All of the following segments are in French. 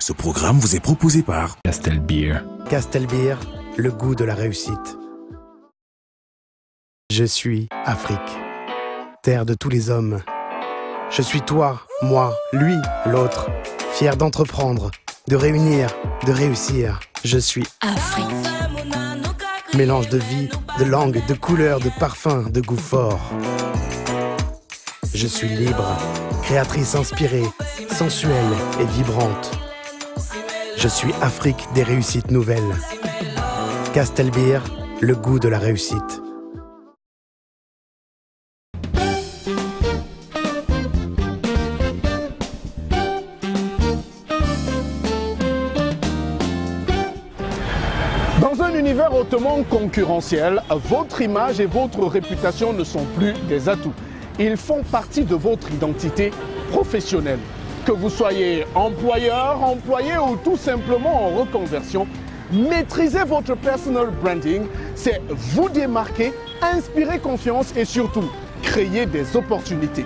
Ce programme vous est proposé par Castelbeer. Castelbeer, le goût de la réussite. Je suis Afrique, terre de tous les hommes. Je suis toi, moi, lui, l'autre, fier d'entreprendre, de réunir, de réussir. Je suis Afrique. Mélange de vie, de langue, de couleurs, de parfums, de goût fort. Je suis libre, créatrice inspirée, sensuelle et vibrante. Je suis Afrique des réussites nouvelles. Castelbeer, le goût de la réussite. Dans un univers hautement concurrentiel, votre image et votre réputation ne sont plus des atouts. Ils font partie de votre identité professionnelle. Que vous soyez employeur, employé ou tout simplement en reconversion, maîtrisez votre personal branding, c'est vous démarquer, inspirer confiance et surtout créer des opportunités.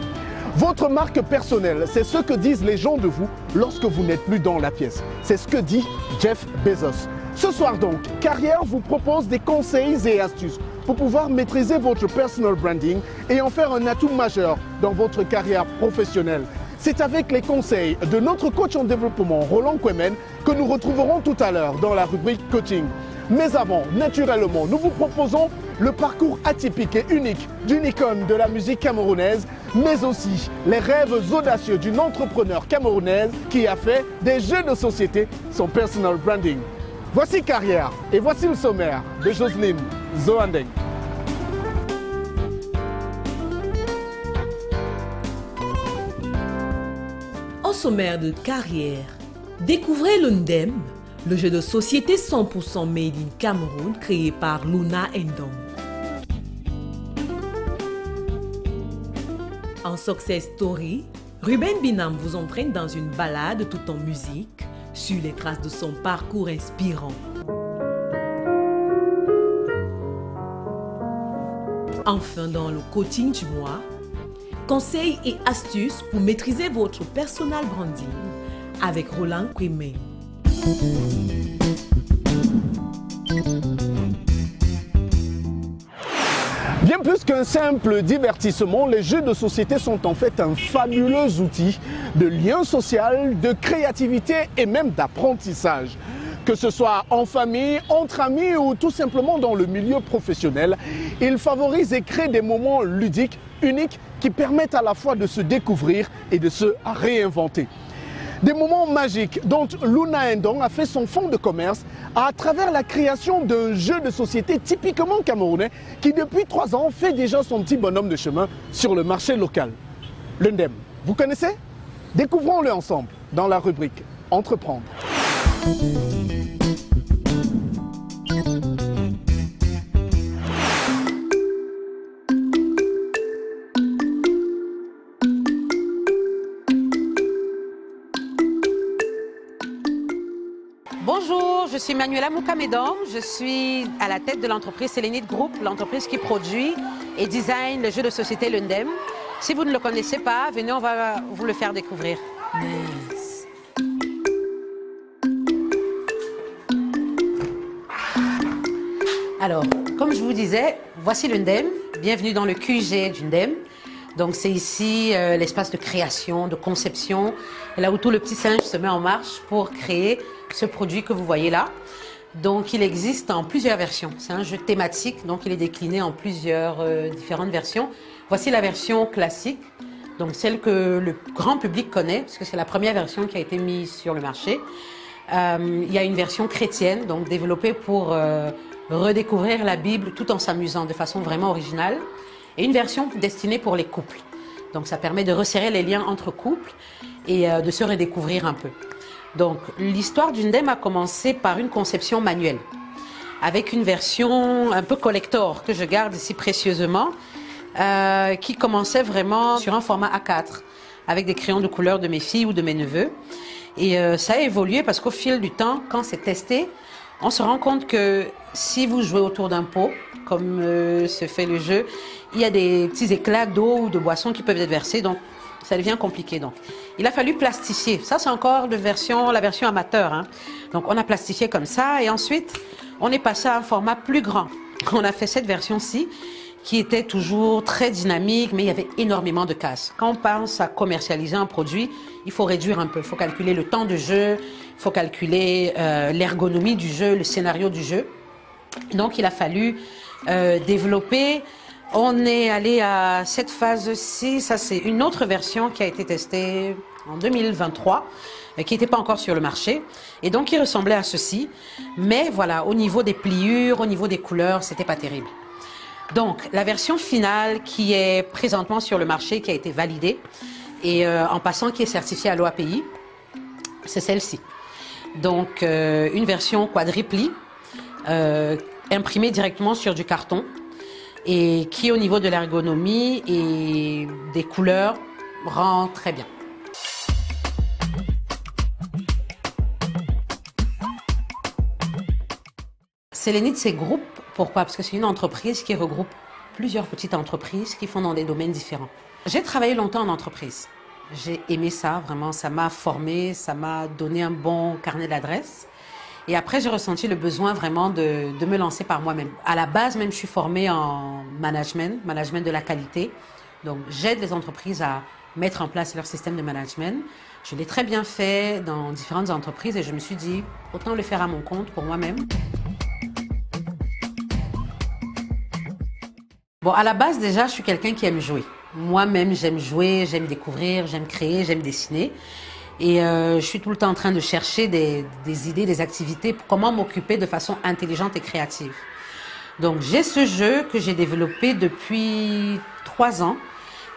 Votre marque personnelle, c'est ce que disent les gens de vous lorsque vous n'êtes plus dans la pièce. C'est ce que dit Jeff Bezos. Ce soir donc, Carrière vous propose des conseils et astuces pour pouvoir maîtriser votre personal branding et en faire un atout majeur dans votre carrière professionnelle. C'est avec les conseils de notre coach en développement, Roland Kwemen, que nous retrouverons tout à l'heure dans la rubrique coaching. Mais avant, naturellement, nous vous proposons le parcours atypique et unique d'une icône de la musique camerounaise, mais aussi les rêves audacieux d'une entrepreneur camerounaise qui a fait des jeux de société son personal branding. Voici Carrière et voici le sommaire de Jocelyne Zoandeng. Au sommaire de Carrière, découvrez le Ndem, le jeu de société 100% made in Cameroun créé par Luna Ndong. En Success Story, Ruben Binam vous entraîne dans une balade tout en musique sur les traces de son parcours inspirant. Enfin, dans le coaching du mois, conseils et astuces pour maîtriser votre personal branding avec Roland Kwemen. Bien plus qu'un simple divertissement, les jeux de société sont en fait un fabuleux outil de lien social, de créativité et même d'apprentissage. Que ce soit en famille, entre amis ou tout simplement dans le milieu professionnel, ils favorisent et créent des moments ludiques, uniques, qui permettent à la fois de se découvrir et de se réinventer. Des moments magiques dont Luna Ndong a fait son fonds de commerce à travers la création d'un jeu de société typiquement camerounais qui depuis 3 ans fait déjà son petit bonhomme de chemin sur le marché local. Le Ndem, vous connaissez? Découvrons-le ensemble dans la rubrique Entreprendre. Bonjour, je suis Manuela Moukamedom, je suis à la tête de l'entreprise Sélénite Group, l'entreprise qui produit et design le jeu de société le Ndem. Si vous ne le connaissez pas, venez, on va vous le faire découvrir. Nice. Alors, comme je vous disais, voici le Ndem, bienvenue dans le QG du Ndem. Donc c'est ici l'espace de création, de conception, là où tout le petit singe se met en marche pour créer ce produit que vous voyez là. Donc il existe en plusieurs versions. C'est un jeu thématique, donc il est décliné en plusieurs différentes versions. Voici la version classique, donc celle que le grand public connaît, parce que c'est la première version qui a été mise sur le marché. Il y a une version chrétienne, donc développée pour redécouvrir la Bible tout en s'amusant de façon vraiment originale. Et une version destinée pour les couples. Donc ça permet de resserrer les liens entre couples et de se redécouvrir un peu. Donc l'histoire du Ndem a commencé par une conception manuelle, avec une version un peu collector que je garde ici précieusement, qui commençait vraiment sur un format A4, avec des crayons de couleur de mes filles ou de mes neveux. Et ça a évolué parce qu'au fil du temps, quand c'est testé, on se rend compte que si vous jouez autour d'un pot, comme se fait le jeu, il y a des petits éclats d'eau ou de boissons qui peuvent être versés, donc ça devient compliqué. Donc, il a fallu plastifier. Ça, c'est encore la version amateur, hein. Donc, on a plastifié comme ça et ensuite, on est passé à un format plus grand. On a fait cette version-ci qui était toujours très dynamique, mais il y avait énormément de cases. Quand on pense à commercialiser un produit, il faut réduire un peu. Il faut calculer le temps de jeu, il faut calculer l'ergonomie du jeu, le scénario du jeu. Donc, il a fallu développer. On est allé à cette phase-ci. Ça, c'est une autre version qui a été testée en 2023, qui n'était pas encore sur le marché. Et donc, il ressemblait à ceci. Mais voilà, au niveau des pliures, au niveau des couleurs, c'était pas terrible. Donc, la version finale qui est présentement sur le marché, qui a été validée, et en passant qui est certifiée à l'OAPI, c'est celle-ci. Donc, une version quadriplie, imprimée directement sur du carton, et qui, au niveau de l'ergonomie et des couleurs, rend très bien. Sélénite, c'est groupe. Pourquoi? Parce que c'est une entreprise qui regroupe plusieurs petites entreprises qui font dans des domaines différents. J'ai travaillé longtemps en entreprise. J'ai aimé ça, vraiment. Ça m'a formé, ça m'a donné un bon carnet d'adresses. Et après, j'ai ressenti le besoin vraiment de me lancer par moi-même. À la base, même, je suis formée en management de la qualité. Donc, j'aide les entreprises à mettre en place leur système de management. Je l'ai très bien fait dans différentes entreprises et je me suis dit, autant le faire à mon compte pour moi-même. Bon, à la base, déjà, je suis quelqu'un qui aime jouer. Moi-même, j'aime jouer, j'aime découvrir, j'aime créer, j'aime dessiner. Et je suis tout le temps en train de chercher des idées, des activités, pour comment m'occuper de façon intelligente et créative. Donc, j'ai ce jeu que j'ai développé depuis 3 ans,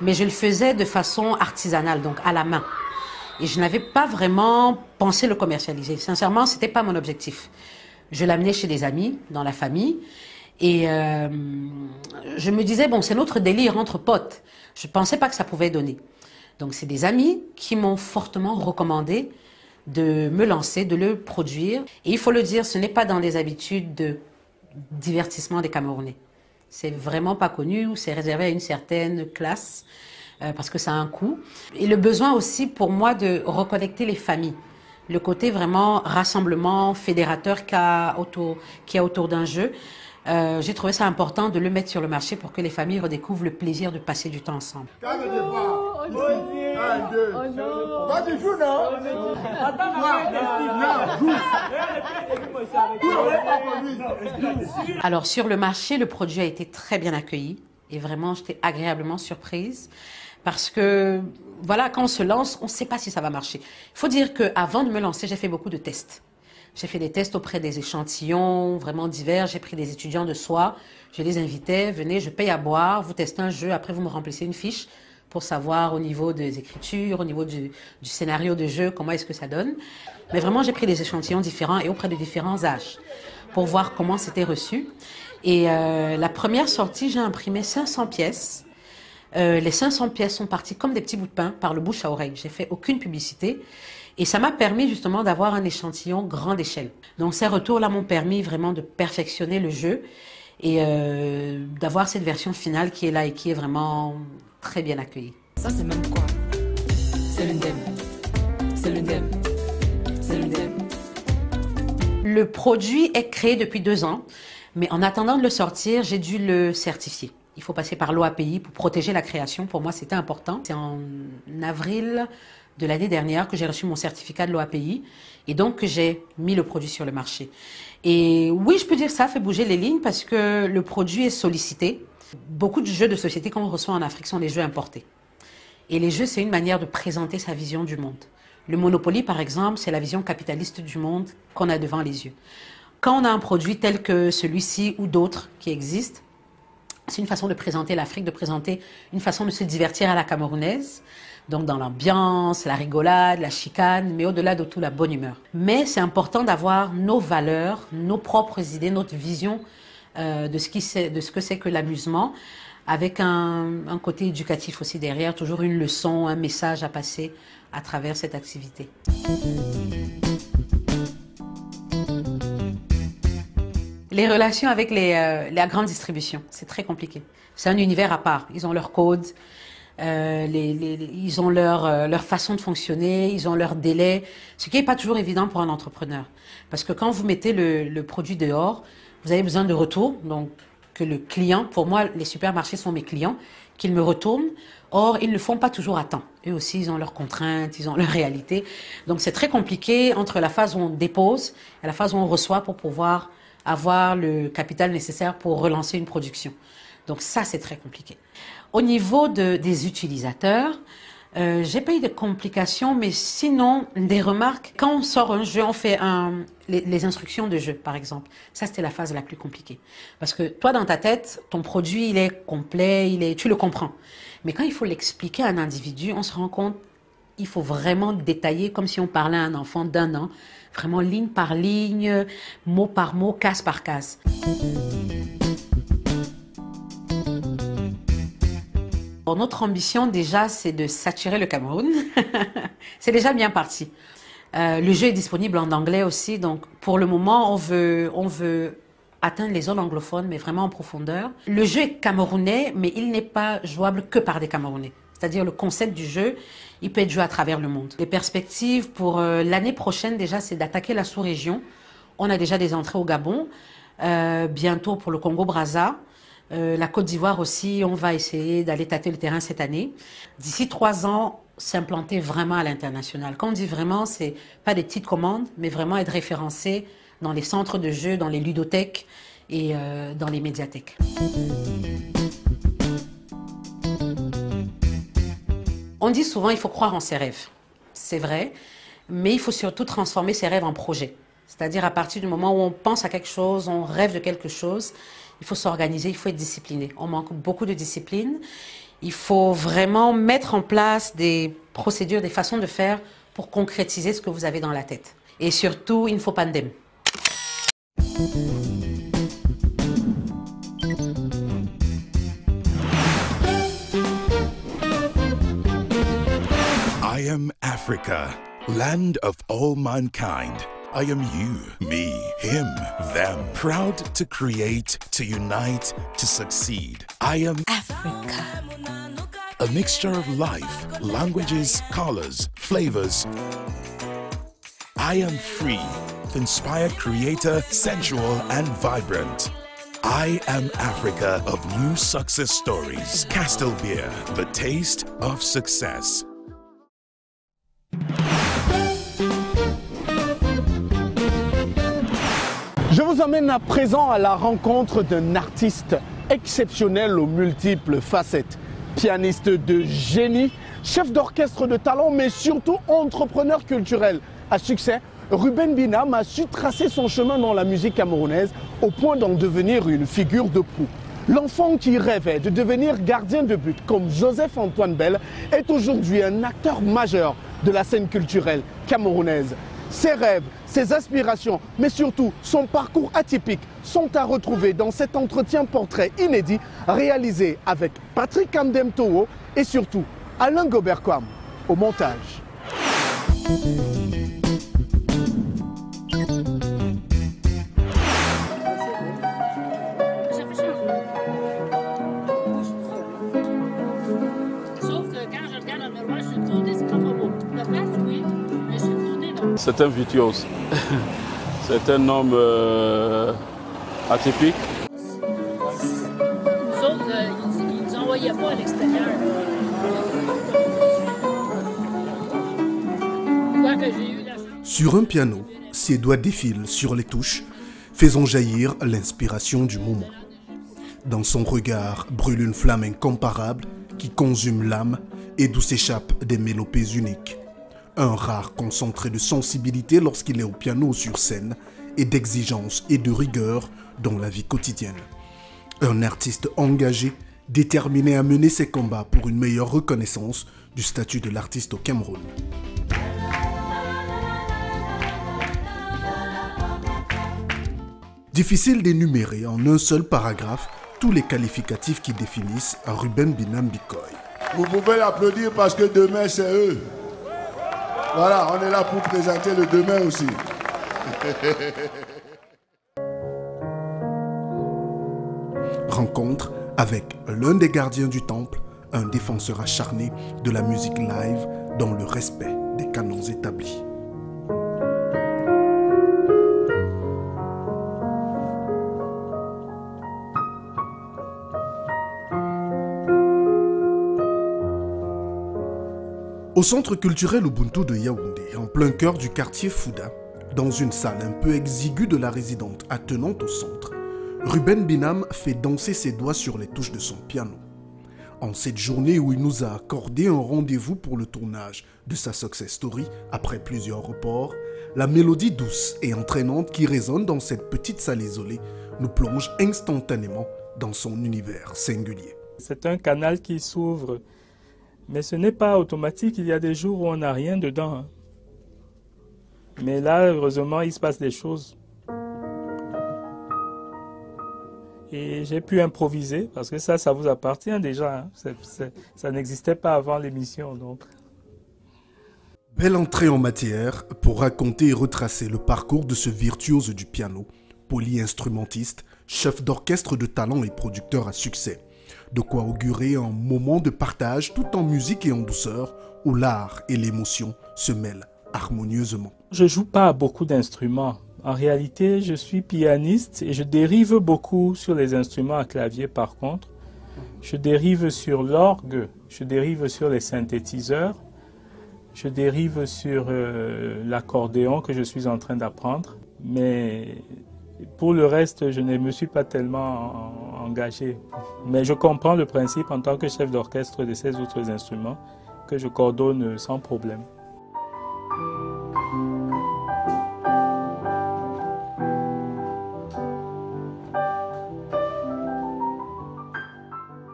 mais je le faisais de façon artisanale, donc à la main. Et je n'avais pas vraiment pensé le commercialiser. Sincèrement, c'était pas mon objectif. Je l'amenais chez des amis, dans la famille. Et je me disais, bon, c'est notre délire entre potes. Je ne pensais pas que ça pouvait donner. Donc, c'est des amis qui m'ont fortement recommandé de me lancer, de le produire. Et il faut le dire, ce n'est pas dans les habitudes de divertissement des Camerounais. C'est vraiment pas connu, c'est réservé à une certaine classe, parce que ça a un coût. Et le besoin aussi pour moi de reconnecter les familles. Le côté vraiment rassemblement, fédérateur qu'il y a autour d'un jeu. J'ai trouvé ça important de le mettre sur le marché pour que les familles redécouvrent le plaisir de passer du temps ensemble. Alors sur le marché, le produit a été très bien accueilli et vraiment j'étais agréablement surprise parce que voilà, quand on se lance, on ne sait pas si ça va marcher. Il faut dire qu'avant de me lancer, j'ai fait beaucoup de tests. J'ai fait des tests auprès des échantillons vraiment divers. J'ai pris des étudiants de soir. Je les invitais, venez, je paye à boire, vous testez un jeu, après vous me remplissez une fiche pour savoir au niveau des écritures, au niveau du scénario de jeu, comment est-ce que ça donne. Mais vraiment, j'ai pris des échantillons différents et auprès de différents âges pour voir comment c'était reçu. Et la première sortie, j'ai imprimé 500 pièces. Les 500 pièces sont parties comme des petits bouts de pain par le bouche à oreille. J'ai fait aucune publicité. Et ça m'a permis justement d'avoir un échantillon grande échelle. Donc ces retours-là m'ont permis vraiment de perfectionner le jeu et d'avoir cette version finale qui est là et qui est vraiment très bien accueillie. Ça c'est même quoi? C'est l'Ndem. C'est l'Ndem. C'est l'Ndem. Le produit est créé depuis 2 ans, mais en attendant de le sortir, j'ai dû le certifier. Il faut passer par l'OAPI pour protéger la création. Pour moi, c'était important. C'est en avril de l'année dernière que j'ai reçu mon certificat de l'OAPI et donc que j'ai mis le produit sur le marché. Et oui, je peux dire que ça a fait bouger les lignes parce que le produit est sollicité. Beaucoup de jeux de société qu'on reçoit en Afrique sont des jeux importés. Et les jeux, c'est une manière de présenter sa vision du monde. Le Monopoly, par exemple, c'est la vision capitaliste du monde qu'on a devant les yeux. Quand on a un produit tel que celui-ci ou d'autres qui existent, c'est une façon de présenter l'Afrique, de présenter une façon de se divertir à la camerounaise, Donc dans l'ambiance, la rigolade, la chicane, mais au-delà de tout, la bonne humeur. Mais c'est important d'avoir nos valeurs, nos propres idées, notre vision de ce que c'est que l'amusement, avec un côté éducatif aussi derrière, toujours une leçon, un message à passer à travers cette activité. Les relations avec la grande distribution, c'est très compliqué. C'est un univers à part. Ils ont leur code, ils ont leur façon de fonctionner, ils ont leur délai, ce qui n'est pas toujours évident pour un entrepreneur. Parce que quand vous mettez le produit dehors, vous avez besoin de retour, donc que le client, pour moi, les supermarchés sont mes clients, qu'ils me retournent. Or, ils ne le font pas toujours à temps. Eux aussi, ils ont leurs contraintes, ils ont leur réalité. Donc, c'est très compliqué entre la phase où on dépose et la phase où on reçoit pour pouvoir avoir le capital nécessaire pour relancer une production. Donc ça, c'est très compliqué. Au niveau des utilisateurs, j'ai pas eu de complications, mais sinon, des remarques. Quand on sort un jeu, on fait les instructions de jeu, par exemple. Ça, c'était la phase la plus compliquée. Parce que toi, dans ta tête, ton produit, il est complet, tu le comprends. Mais quand il faut l'expliquer à un individu, on se rend compte, il faut vraiment détailler comme si on parlait à un enfant d'1 an. Vraiment ligne par ligne, mot par mot, case par case. Bon, notre ambition déjà, c'est de saturer le Cameroun. C'est déjà bien parti. Le jeu est disponible en anglais aussi, donc pour le moment, on veut atteindre les zones anglophones, mais vraiment en profondeur. Le jeu est camerounais, mais il n'est pas jouable que par des Camerounais. C'est-à-dire le concept du jeu, il peut être joué à travers le monde. Les perspectives pour l'année prochaine déjà, c'est d'attaquer la sous-région. On a déjà des entrées au Gabon, bientôt pour le Congo-Brazza. La Côte d'Ivoire aussi, on va essayer d'aller tâter le terrain cette année. D'ici 3 ans, s'implanter vraiment à l'international. Quand on dit vraiment, c'est pas des petites commandes, mais vraiment être référencé dans les centres de jeux, dans les ludothèques et dans les médiathèques. On dit souvent il faut croire en ses rêves. C'est vrai, mais il faut surtout transformer ses rêves en projets. C'est-à-dire à partir du moment où on pense à quelque chose, on rêve de quelque chose, il faut s'organiser, il faut être discipliné. On manque beaucoup de discipline. Il faut vraiment mettre en place des procédures, des façons de faire pour concrétiser ce que vous avez dans la tête. Et surtout, il ne faut pas ndem. I am Africa, land of all mankind. I am you, me, him, them. Proud to create, to unite, to succeed. I am Africa. A mixture of life, languages, colors, flavors. I am free, inspired creator, sensual and vibrant. I am Africa of new success stories. Castle Beer, the taste of success. Je vous emmène à présent à la rencontre d'un artiste exceptionnel aux multiples facettes. Pianiste de génie, chef d'orchestre de talent, mais surtout entrepreneur culturel à succès, Ruben Binam a su tracer son chemin dans la musique camerounaise au point d'en devenir une figure de proue. L'enfant qui rêvait de devenir gardien de but comme Joseph-Antoine Bell est aujourd'hui un acteur majeur de la scène culturelle camerounaise. Ses rêves, ses aspirations, mais surtout son parcours atypique sont à retrouver dans cet entretien portrait inédit réalisé avec Patrick Amdem Towo et surtout Alain Gobert-Kwam au montage. C'est un virtuose. C'est un homme atypique. Nous autres, ils ne nous envoyaient pas à l'extérieur. Sur un piano, ses doigts défilent sur les touches, faisant jaillir l'inspiration du moment. Dans son regard brûle une flamme incomparable qui consume l'âme et d'où s'échappent des mélopées uniques. Un rare concentré de sensibilité lorsqu'il est au piano ou sur scène et d'exigence et de rigueur dans la vie quotidienne. Un artiste engagé déterminé à mener ses combats pour une meilleure reconnaissance du statut de l'artiste au Cameroun. Difficile d'énumérer en un seul paragraphe tous les qualificatifs qui définissent Ruben Binam Bikoy. Vous pouvez l'applaudir parce que demain c'est eux. Voilà, on est là pour présenter le demain aussi. Rencontre avec l'un des gardiens du temple, un défenseur acharné de la musique live dans le respect des canons établis. Au centre culturel Ubuntu de Yaoundé, en plein cœur du quartier Fouda, dans une salle un peu exiguë de la résidente attenante au centre, Ruben Binam fait danser ses doigts sur les touches de son piano. En cette journée où il nous a accordé un rendez-vous pour le tournage de sa success story après plusieurs reports, la mélodie douce et entraînante qui résonne dans cette petite salle isolée nous plonge instantanément dans son univers singulier. C'est un canal qui s'ouvre. Mais ce n'est pas automatique, il y a des jours où on n'a rien dedans. Mais là, heureusement, il se passe des choses. Et j'ai pu improviser, parce que ça vous appartient déjà. Ça n'existait pas avant l'émission, donc. Belle entrée en matière pour raconter et retracer le parcours de ce virtuose du piano, polyinstrumentiste, chef d'orchestre de talent et producteur à succès. De quoi augurer un moment de partage tout en musique et en douceur, où l'art et l'émotion se mêlent harmonieusement. Je ne joue pas beaucoup d'instruments. En réalité, je suis pianiste et je dérive beaucoup sur les instruments à clavier par contre. Je dérive sur l'orgue, je dérive sur les synthétiseurs, je dérive sur l'accordéon que je suis en train d'apprendre. Mais pour le reste, je ne me suis pas tellement engagé. Mais je comprends le principe en tant que chef d'orchestre de ces autres instruments que je coordonne sans problème.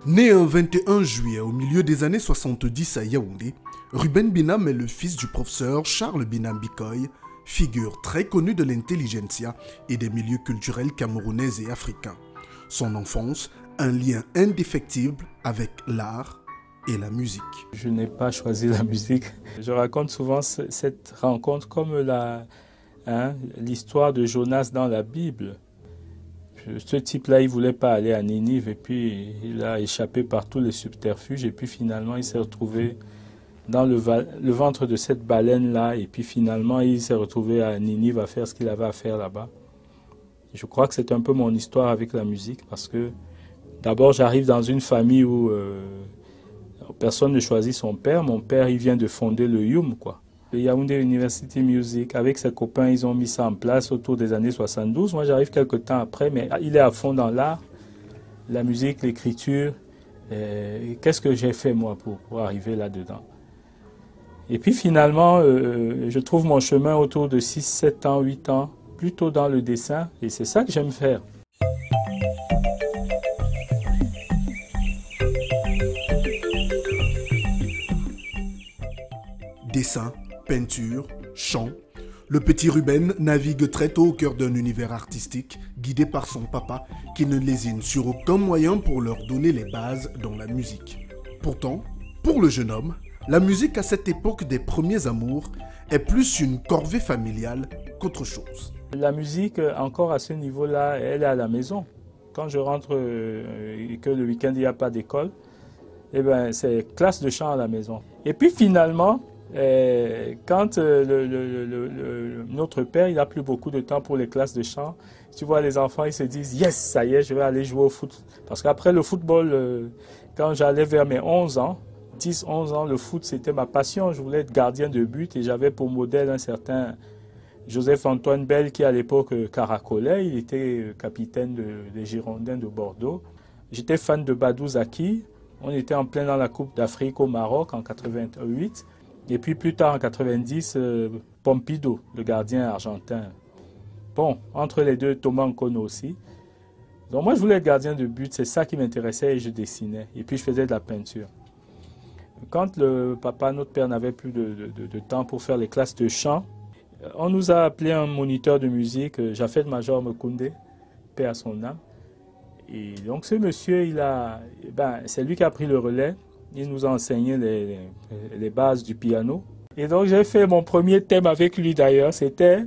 Né un 21 juillet au milieu des années 70 à Yaoundé, Ruben Binam est le fils du professeur Charles Binam Bikoy, figure très connue de l'intelligentsia et des milieux culturels camerounais et africains. Son enfance, un lien indéfectible avec l'art et la musique. Je n'ai pas choisi la musique. Je raconte souvent cette rencontre comme l'histoire de Jonas dans la Bible. Ce type-là, il ne voulait pas aller à Ninive et puis il a échappé par tous les subterfuges et puis finalement il s'est retrouvé dans le ventre de cette baleine-là et puis finalement il s'est retrouvé à Ninive à faire ce qu'il avait à faire là-bas. Je crois que c'est un peu mon histoire avec la musique parce que d'abord j'arrive dans une famille où personne ne choisit son père. Mon père, il vient de fonder le YUM, quoi. Le Yaoundé University Music, avec ses copains, ils ont mis ça en place autour des années 72. Moi, j'arrive quelques temps après, mais il est à fond dans l'art, la musique, l'écriture. Qu'est-ce que j'ai fait, moi, pour arriver là-dedans? Et puis, finalement, je trouve mon chemin autour de 6, 7 ans, 8 ans, plutôt dans le dessin, et c'est ça que j'aime faire. Dessin, peinture, chant, le petit Ruben navigue très tôt au cœur d'un univers artistique, guidé par son papa, qui ne lésine sur aucun moyen pour leur donner les bases dans la musique. Pourtant, pour le jeune homme, la musique à cette époque des premiers amours est plus une corvée familiale qu'autre chose. La musique, encore à ce niveau-là, elle est à la maison. Quand je rentre et que le week-end il n'y a pas d'école, eh ben, c'est classe de chant à la maison. Et puis finalement, quand notre père, il n'a plus beaucoup de temps pour les classes de chant, tu vois les enfants, ils se disent « Yes, ça y est, je vais aller jouer au foot ». Parce qu'après le football, quand j'allais vers mes 11 ans, 10, 11 ans, le foot, c'était ma passion. Je voulais être gardien de but et j'avais pour modèle un certain Joseph-Antoine Bell qui, à l'époque, caracolait. Il était capitaine des Girondins de Bordeaux. J'étais fan de Badou Zaki. On était en plein dans la Coupe d'Afrique au Maroc en 88. Et puis plus tard, en 90, Pompidou, le gardien argentin. Bon, entre les deux, Thomas Nkono aussi. Donc moi, je voulais être gardien de but, c'est ça qui m'intéressait et je dessinais. Et puis, je faisais de la peinture. Quand notre père n'avait plus de temps pour faire les classes de chant, on nous a appelé un moniteur de musique, Jafet Major Mekounde, paix à son âme. Et donc ce monsieur, c'est lui qui a pris le relais. Il nous a enseigné les bases du piano. Et donc j'ai fait mon premier thème avec lui d'ailleurs, c'était...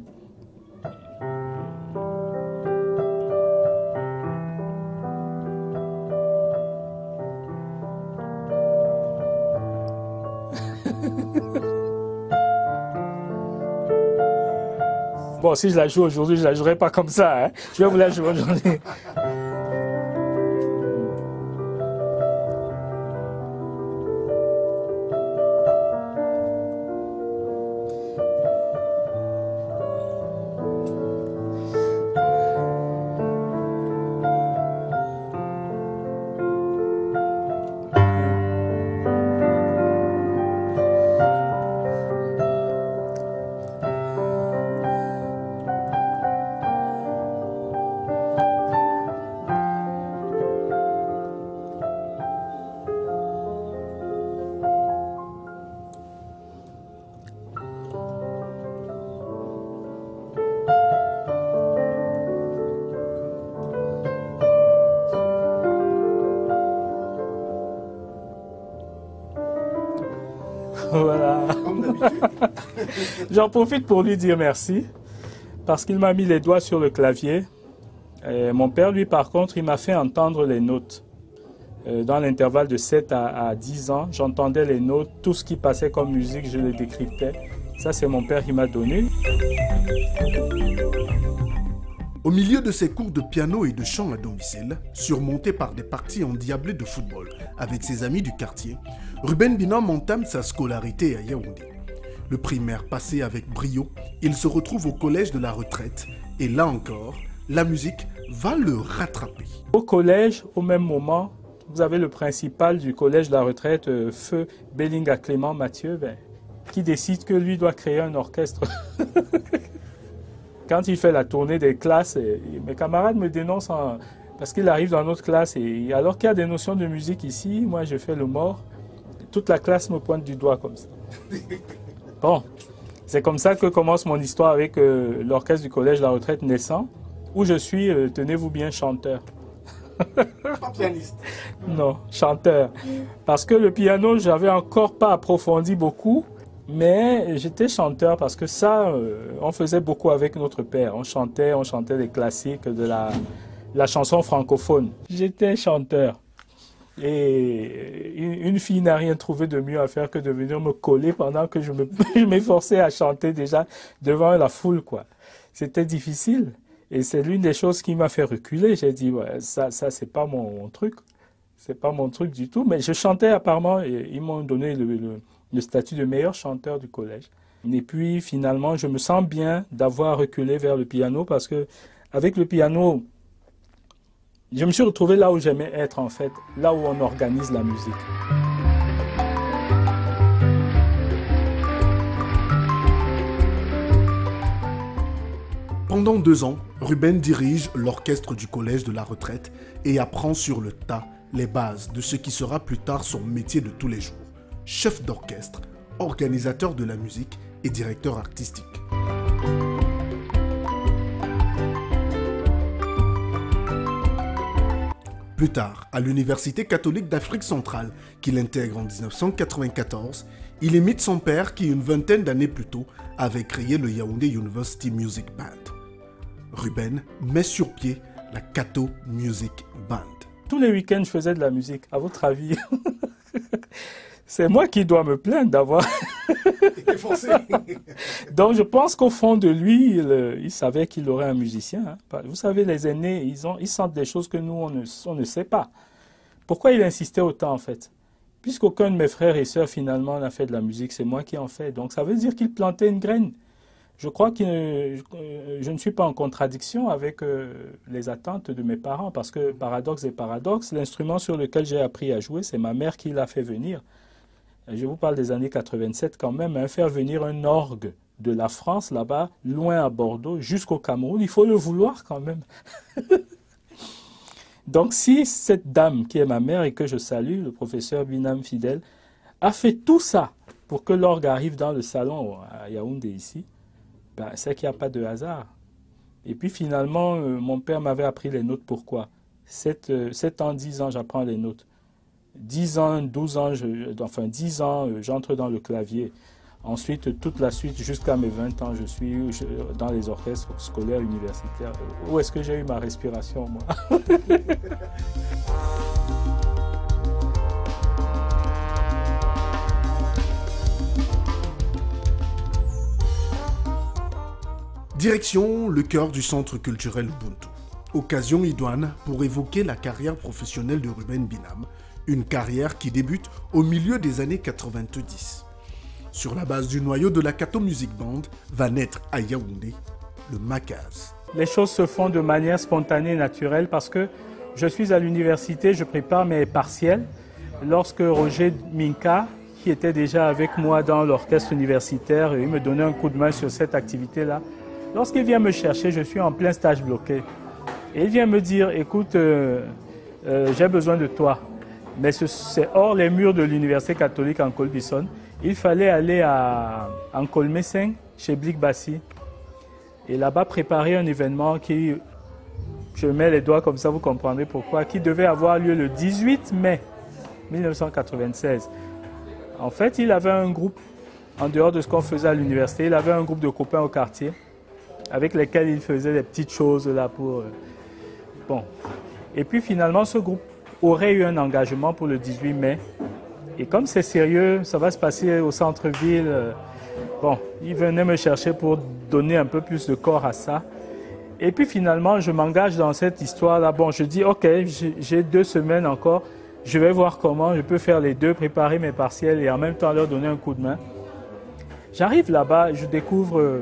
Bon, si je la joue aujourd'hui, je ne la jouerai pas comme ça. Hein. Je vais vous la jouer aujourd'hui. Voilà. J'en profite pour lui dire merci, parce qu'il m'a mis les doigts sur le clavier. Et mon père, lui, par contre, il m'a fait entendre les notes. Dans l'intervalle de 7 à 10 ans, j'entendais les notes, tout ce qui passait comme musique, je le décryptais. Ça, c'est mon père qui m'a donné. Au milieu de ses cours de piano et de chant à domicile, surmontés par des parties endiablées de football avec ses amis du quartier, Ruben Binam entame sa scolarité à Yaoundé. Le primaire passé avec brio, il se retrouve au collège de la retraite et là encore, la musique va le rattraper. Au collège, au même moment, vous avez le principal du collège de la retraite, Feu Bellinga Clément Mathieu, qui décide que lui doit créer un orchestre. Quand il fait la tournée des classes, mes camarades me dénoncent parce qu'il arrive dans notre classe et alors qu'il y a des notions de musique ici, moi je fais le mort, toute la classe me pointe du doigt comme ça. Bon, c'est comme ça que commence mon histoire avec l'orchestre du collège de la retraite naissant, où je suis, tenez-vous bien, chanteur. Pas pianiste. Non, chanteur. Parce que le piano, j'avais encore pas approfondi beaucoup. Mais j'étais chanteur parce que ça, on faisait beaucoup avec notre père. On chantait des classiques de la chanson francophone. J'étais chanteur. Et une fille n'a rien trouvé de mieux à faire que de venir me coller pendant que je m'efforçais à chanter déjà devant la foule, quoi. C'était difficile. Et c'est l'une des choses qui m'a fait reculer. J'ai dit, ouais, ça c'est pas mon truc. C'est pas mon truc du tout. Mais je chantais apparemment et ils m'ont donné le statut de meilleur chanteur du collège. Et puis finalement, je me sens bien d'avoir reculé vers le piano parce que avec le piano, je me suis retrouvé là où j'aimais être en fait, là où on organise la musique. Pendant 2 ans, Ruben dirige l'orchestre du collège de la retraite et apprend sur le tas les bases de ce qui sera plus tard son métier de tous les jours. Chef d'orchestre, organisateur de la musique et directeur artistique. Plus tard, à l'Université catholique d'Afrique centrale, qu'il intègre en 1994, il imite son père qui, une vingtaine d'années plus tôt, avait créé le Yaoundé University Music Band. Ruben met sur pied la Cato Music Band. Tous les week-ends, je faisais de la musique. À votre avis, c'est moi qui dois me plaindre d'avoir... Donc je pense qu'au fond de lui, il savait qu'il aurait un musicien. Hein. Vous savez, les aînés, ils sentent des choses que nous, on ne sait pas. Pourquoi il insistait autant en fait? Puisqu'aucun de mes frères et sœurs finalement n'a fait de la musique, c'est moi qui en fais. Donc ça veut dire qu'il plantait une graine. Je crois que je ne suis pas en contradiction avec les attentes de mes parents, parce que paradoxe et paradoxe, l'instrument sur lequel j'ai appris à jouer, c'est ma mère qui l'a fait venir. Je vous parle des années 87 quand même, hein, faire venir un orgue de la France là-bas, loin à Bordeaux, jusqu'au Cameroun, il faut le vouloir quand même. Donc si cette dame qui est ma mère et que je salue, le professeur Binam Fidèle, a fait tout ça pour que l'orgue arrive dans le salon à Yaoundé ici, ben, c'est qu'il n'y a pas de hasard. Et puis finalement, mon père m'avait appris les notes. Pourquoi? 7 ans, 10 ans, j'apprends les notes. 10 ans, 12 ans, 10 ans, j'entre dans le clavier. Ensuite, toute la suite, jusqu'à mes 20 ans, je suis dans les orchestres scolaires, universitaires. Où est-ce que j'ai eu ma respiration, moi? Direction le cœur du centre culturel Ubuntu. Occasion idoine pour évoquer la carrière professionnelle de Ruben Binam, une carrière qui débute au milieu des années 90. Sur la base du noyau de la Kato Music Band, va naître à Yaoundé le Makaz. Les choses se font de manière spontanée et naturelle parce que je suis à l'université, je prépare mes partiels. Lorsque Roger Minka, qui était déjà avec moi dans l'orchestre universitaire, il me donnait un coup de main sur cette activité-là. Lorsqu'il vient me chercher, je suis en plein stage bloqué. Et il vient me dire, écoute, j'ai besoin de toi. Mais c'est hors les murs de l'université catholique en Colbison. Il fallait aller en Colmessing, chez Blik Bassi. Et là-bas, préparer un événement qui, je mets les doigts comme ça, vous comprendrez pourquoi, qui devait avoir lieu le 18 mai 1996. En fait, il avait un groupe, en dehors de ce qu'on faisait à l'université, il avait un groupe de copains au quartier, avec lesquels il faisait des petites choses là pour... Bon. Et puis finalement, ce groupe aurait eu un engagement pour le 18 mai. Et comme c'est sérieux, ça va se passer au centre-ville. Bon, il venait me chercher pour donner un peu plus de corps à ça. Et puis finalement, je m'engage dans cette histoire-là. Bon, je dis, OK, j'ai 2 semaines encore. Je vais voir comment je peux faire les deux, préparer mes partiels et en même temps leur donner un coup de main. J'arrive là-bas, je découvre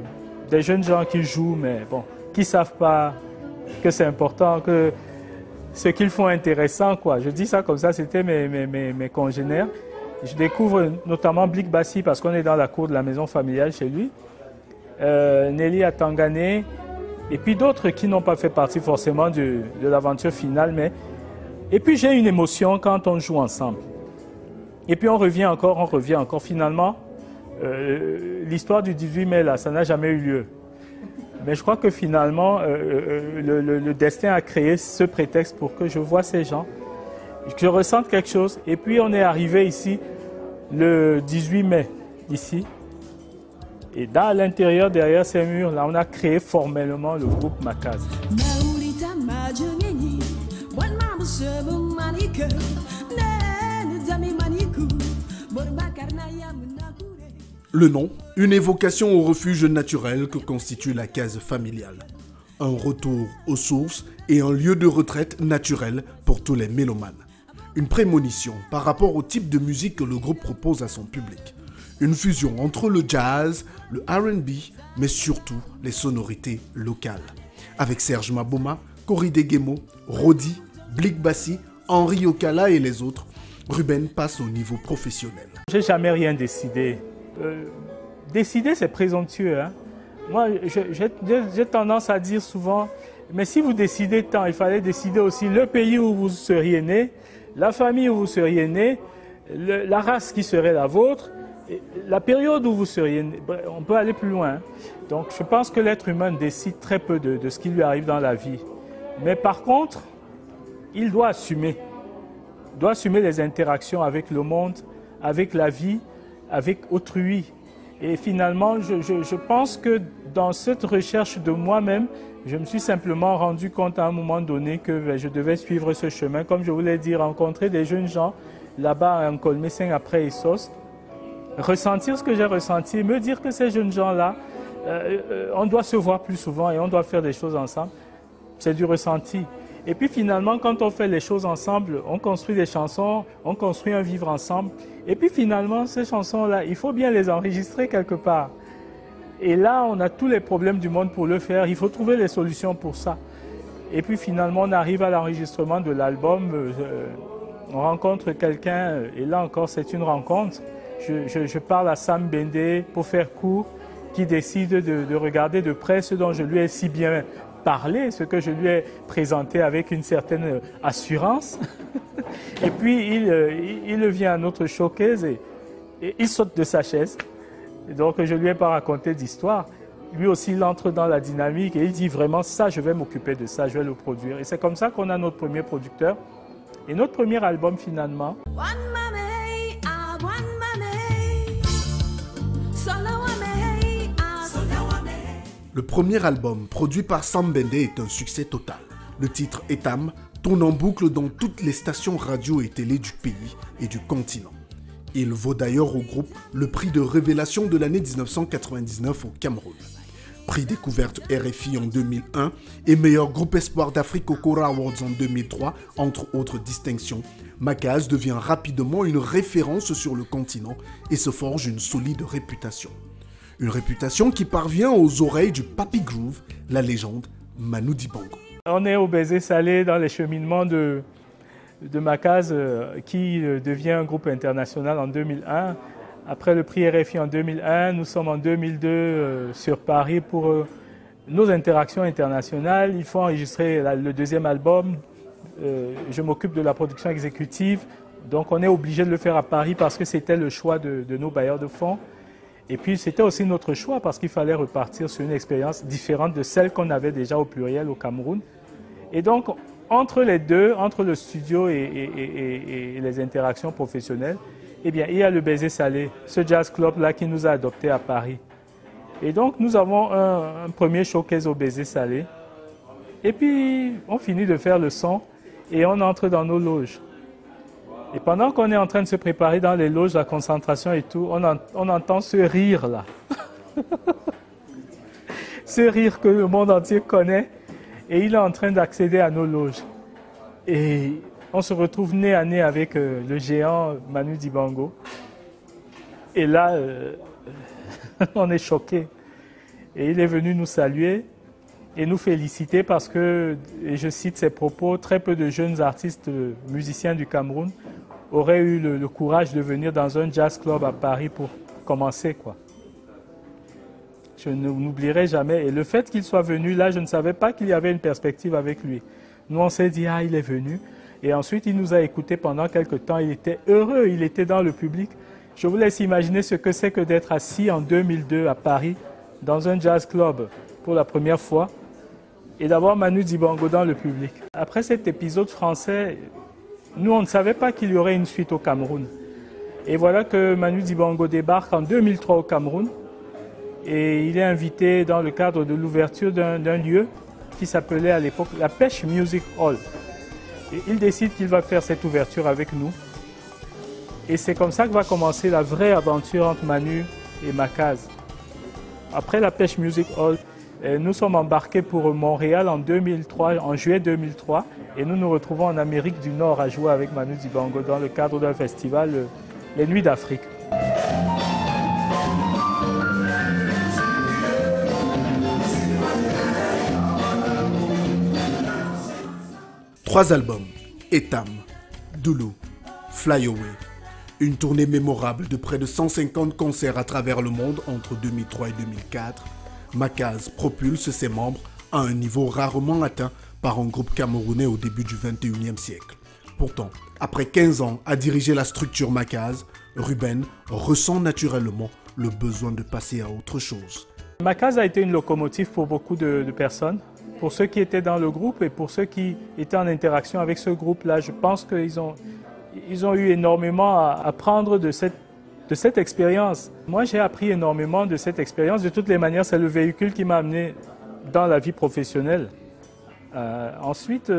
des jeunes gens qui jouent, mais bon, qui ne savent pas que c'est important, que ce qu'ils font est intéressant, quoi. Je dis ça comme ça, c'était mes congénères. Je découvre notamment Blik Bassi parce qu'on est dans la cour de la maison familiale chez lui. Nelly Atangane et puis d'autres qui n'ont pas fait partie forcément de l'aventure finale. Mais... Et puis j'ai une émotion quand on joue ensemble. Et puis on revient encore. Finalement, l'histoire du 18 mai, là, ça n'a jamais eu lieu. Mais je crois que finalement, le destin a créé ce prétexte pour que je voie ces gens, que je ressente quelque chose. Et puis on est arrivé ici le 18 mai, ici. Et dans l'intérieur, derrière ces murs, là, on a créé formellement le groupe Makaz. Le nom, une évocation au refuge naturel que constitue la case familiale. Un retour aux sources et un lieu de retraite naturel pour tous les mélomanes. Une prémonition par rapport au type de musique que le groupe propose à son public. Une fusion entre le jazz, le R&B, mais surtout les sonorités locales. Avec Serge Maboma, Koride Gemo, Rodi, Blik Bassi, Henri Okala et les autres, Ruben passe au niveau professionnel. J'ai jamais rien décidé. Décider, c'est présomptueux. Hein? Moi, j'ai tendance à dire souvent, mais si vous décidez tant, il fallait décider aussi le pays où vous seriez né, la famille où vous seriez né, la race qui serait la vôtre, la période où vous seriez né. On peut aller plus loin. Hein? Donc, je pense que l'être humain décide très peu de ce qui lui arrive dans la vie. Mais par contre, il doit assumer. Il doit assumer les interactions avec le monde, avec la vie, avec autrui. Et finalement, je pense que dans cette recherche de moi-même, je me suis simplement rendu compte à un moment donné que je devais suivre ce chemin. Comme je vous l'ai dit, rencontrer des jeunes gens là-bas en Colmessing après Essos, ressentir ce que j'ai ressenti, me dire que ces jeunes gens-là, on doit se voir plus souvent et on doit faire des choses ensemble. C'est du ressenti. Et puis finalement, quand on fait les choses ensemble, on construit des chansons, on construit un vivre ensemble. Et puis finalement, ces chansons-là, il faut bien les enregistrer quelque part. Et là, on a tous les problèmes du monde pour le faire. Il faut trouver les solutions pour ça. Et puis finalement, on arrive à l'enregistrement de l'album. On rencontre quelqu'un, et là encore, c'est une rencontre. Je parle à Sam Bende, pour faire court, qui décide de regarder de près ce dont je lui ai si bien parlé, ce que je lui ai présenté avec une certaine assurance. Et puis il vient à notre showcase et il saute de sa chaise. Et donc je ne lui ai pas raconté d'histoire. Lui aussi, il entre dans la dynamique et il dit vraiment ça, je vais m'occuper de ça, je vais le produire. Et c'est comme ça qu'on a notre premier producteur. Et notre premier album finalement. Le premier album, produit par Sam Bende, est un succès total. Le titre Etam tourne en boucle dans toutes les stations radio et télé du pays et du continent. Il vaut d'ailleurs au groupe le prix de révélation de l'année 1999 au Cameroun. Prix découverte RFI en 2001 et meilleur groupe espoir d'Afrique au Kora Awards en 2003, entre autres distinctions. Makaz devient rapidement une référence sur le continent et se forge une solide réputation. Une réputation qui parvient aux oreilles du Papi Groove, la légende Manu Dibango. On est au Baiser Salé dans les cheminements de Makaz qui devient un groupe international en 2001. Après le prix RFI en 2001, nous sommes en 2002 sur Paris pour nos interactions internationales. Il faut enregistrer le deuxième album. Je m'occupe de la production exécutive. Donc on est obligé de le faire à Paris parce que c'était le choix de nos bailleurs de fonds. Et puis c'était aussi notre choix parce qu'il fallait repartir sur une expérience différente de celle qu'on avait déjà au pluriel au Cameroun. Et donc entre les deux, entre le studio et les interactions professionnelles, eh bien, il y a le Baiser Salé, ce jazz club-là qui nous a adoptés à Paris. Et donc nous avons un premier showcase au Baiser Salé. Et puis on finit de faire le son et on entre dans nos loges. Et pendant qu'on est en train de se préparer dans les loges, la concentration et tout, on entend ce rire-là. Ce rire que le monde entier connaît. Et il est en train d'accéder à nos loges. Et on se retrouve nez à nez avec le géant Manu Dibango. Et là, on est choqués. Et il est venu nous saluer et nous féliciter parce que, et je cite ses propos, très peu de jeunes artistes musiciens du Cameroun auraient eu le courage de venir dans un jazz club à Paris pour commencer, quoi. Je n'oublierai jamais. Et le fait qu'il soit venu là, je ne savais pas qu'il y avait une perspective avec lui. Nous, on s'est dit, ah, il est venu. Et ensuite, il nous a écoutés pendant quelques temps. Il était heureux, il était dans le public. Je vous laisse imaginer ce que c'est que d'être assis en 2002 à Paris, dans un jazz club pour la première fois, et d'avoir Manu Dibango dans le public. Après cet épisode français, nous, on ne savait pas qu'il y aurait une suite au Cameroun. Et voilà que Manu Dibango débarque en 2003 au Cameroun. Et il est invité dans le cadre de l'ouverture d'un lieu qui s'appelait à l'époque la Pêche Music Hall. Et il décide qu'il va faire cette ouverture avec nous. Et c'est comme ça que va commencer la vraie aventure entre Manu et Makaz. Après la Pêche Music Hall, nous sommes embarqués pour Montréal en 2003, en juillet 2003. Et nous nous retrouvons en Amérique du Nord à jouer avec Manu Dibango dans le cadre d'un festival, les Nuits d'Afrique. Trois albums, Etam, Doulou, Fly Away. Une tournée mémorable de près de 150 concerts à travers le monde entre 2003 et 2004. Makaz propulse ses membres à un niveau rarement atteint par un groupe camerounais au début du 21e siècle. Pourtant, après 15 ans à diriger la structure Makaz, Ruben ressent naturellement le besoin de passer à autre chose. Makaz a été une locomotive pour beaucoup de personnes. Pour ceux qui étaient dans le groupe et pour ceux qui étaient en interaction avec ce groupe-là, je pense qu'ils ont eu énormément à apprendre de cette expérience. Moi, j'ai appris énormément de cette expérience. De toutes les manières, c'est le véhicule qui m'a amené dans la vie professionnelle. Ensuite,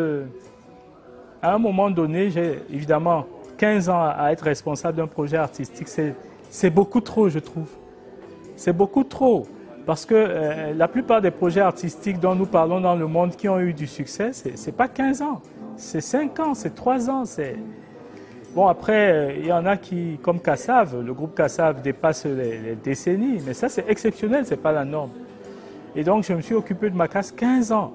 à un moment donné, j'ai évidemment 15 ans à être responsable d'un projet artistique. C'est beaucoup trop, je trouve. C'est beaucoup trop. Parce que la plupart des projets artistiques dont nous parlons dans le monde qui ont eu du succès, c'est pas 15 ans, c'est 5 ans, c'est 3 ans. Bon, après, il y en a qui, comme Kassav, le groupe Kassav dépasse les décennies, mais ça c'est exceptionnel, c'est pas la norme. Et donc je me suis occupé de Makaz 15 ans.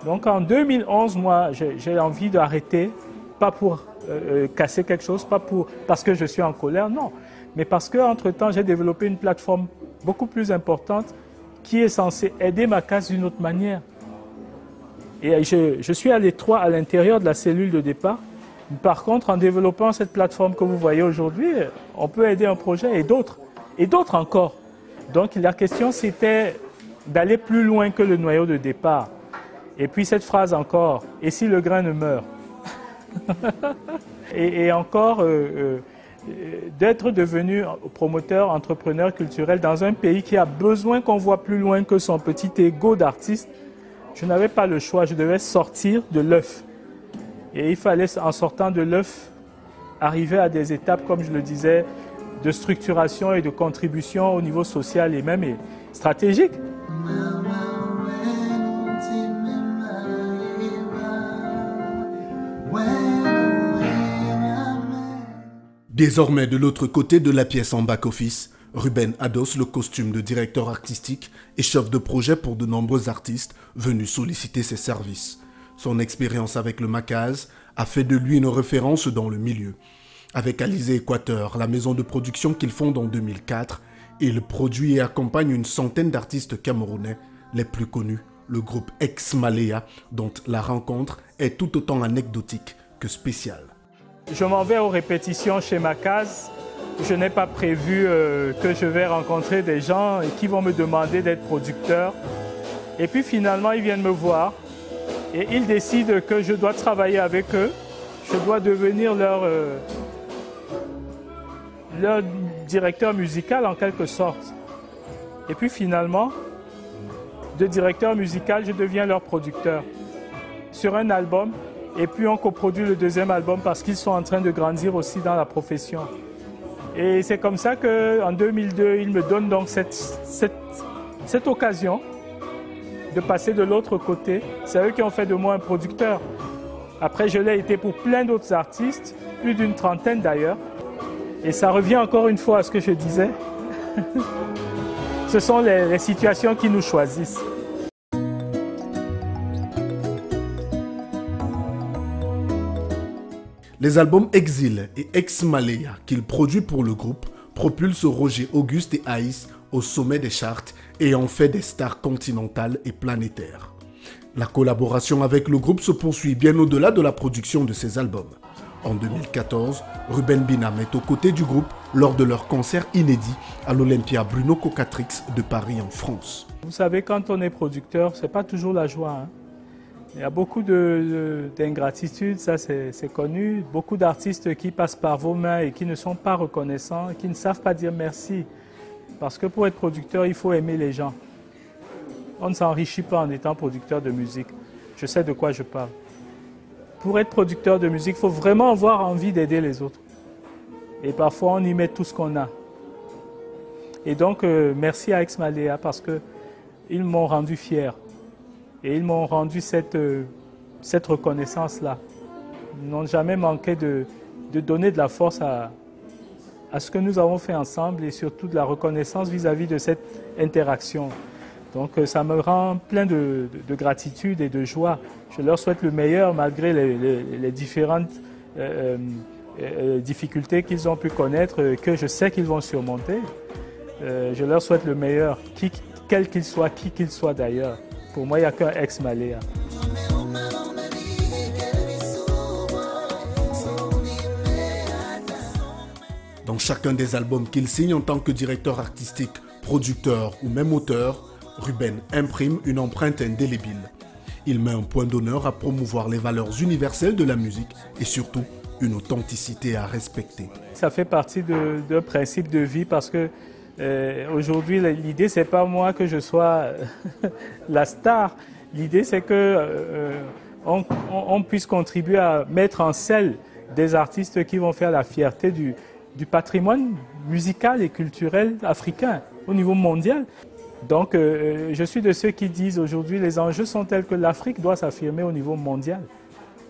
Donc en 2011, moi, j'ai envie d'arrêter, pas pour casser quelque chose, pas parce que je suis en colère, non, mais parce qu'entre-temps, j'ai développé une plateforme beaucoup plus importante qui est censée aider Makaz d'une autre manière. Et je suis à l'étroit à l'intérieur de la cellule de départ. Par contre, en développant cette plateforme que vous voyez aujourd'hui, on peut aider un projet et d'autres encore. Donc la question, c'était d'aller plus loin que le noyau de départ. Et puis cette phrase encore, et si le grain ne meurt? et encore, d'être devenu promoteur, entrepreneur culturel dans un pays qui a besoin qu'on voit plus loin que son petit ego d'artiste, je n'avais pas le choix, je devais sortir de l'œuf. Et il fallait, en sortant de l'œuf, arriver à des étapes, comme je le disais, de structuration et de contribution au niveau social et même stratégique. Désormais, de l'autre côté de la pièce en back-office, Ruben adosse le costume de directeur artistique et chef de projet pour de nombreux artistes venus solliciter ses services. Son expérience avec le Macaz a fait de lui une référence dans le milieu. Avec Alizé Équateur, la maison de production qu'il fonde en 2004, il produit et accompagne une centaine d'artistes camerounais, les plus connus, le groupe Ex Malea, dont la rencontre est tout autant anecdotique que spéciale. Je m'en vais aux répétitions chez Macaz. Je n'ai pas prévu que je vais rencontrer des gens qui vont me demander d'être producteur. Et puis finalement, ils viennent me voir et ils décident que je dois travailler avec eux. Je dois devenir leur directeur musical en quelque sorte. Et puis finalement, de directeur musical, je deviens leur producteur sur un album. Et puis on coproduit le deuxième album parce qu'ils sont en train de grandir aussi dans la profession. Et c'est comme ça qu'en 2002, ils me donnent donc cette occasion de passer de l'autre côté. C'est eux qui ont fait de moi un producteur. Après, je l'ai été pour plein d'autres artistes, plus d'une trentaine d'ailleurs. Et ça revient encore une fois à ce que je disais. Ce sont les situations qui nous choisissent. Les albums Exil et Ex Malea qu'il produit pour le groupe propulsent Roger Auguste et Aïs au sommet des charts et en fait des stars continentales et planétaires. La collaboration avec le groupe se poursuit bien au-delà de la production de ces albums. En 2014, Ruben Binam est aux côtés du groupe lors de leur concert inédit à l'Olympia Bruno Cocatrix de Paris en France. Vous savez, quand on est producteur, c'est pas toujours la joie, hein. Il y a beaucoup d'ingratitude, ça c'est connu. Beaucoup d'artistes qui passent par vos mains et qui ne sont pas reconnaissants, qui ne savent pas dire merci. Parce que pour être producteur, il faut aimer les gens. On ne s'enrichit pas en étant producteur de musique. Je sais de quoi je parle. Pour être producteur de musique, il faut vraiment avoir envie d'aider les autres. Et parfois, on y met tout ce qu'on a. Et donc, merci à Ex Malea parce qu'ils m'ont rendu fier. Et ils m'ont rendu cette reconnaissance-là. Ils n'ont jamais manqué de donner de la force à ce que nous avons fait ensemble et surtout de la reconnaissance vis-à-vis de cette interaction. Donc ça me rend plein de gratitude et de joie. Je leur souhaite le meilleur malgré les différentes difficultés qu'ils ont pu connaître, que je sais qu'ils vont surmonter. Je leur souhaite le meilleur, quel qu'il soit, qui qu'il soit d'ailleurs. Pour moi, il n'y a qu'un Ex Malea. Dans chacun des albums qu'il signe en tant que directeur artistique, producteur ou même auteur, Ruben imprime une empreinte indélébile. Il met un point d'honneur à promouvoir les valeurs universelles de la musique et surtout une authenticité à respecter. Ça fait partie d'un principe de vie parce que aujourd'hui, l'idée, c'est pas moi que je sois la star. L'idée, c'est qu'on puisse contribuer à mettre en selle des artistes qui vont faire la fierté du patrimoine musical et culturel africain au niveau mondial. Donc, je suis de ceux qui disent aujourd'hui les enjeux sont tels que l'Afrique doit s'affirmer au niveau mondial,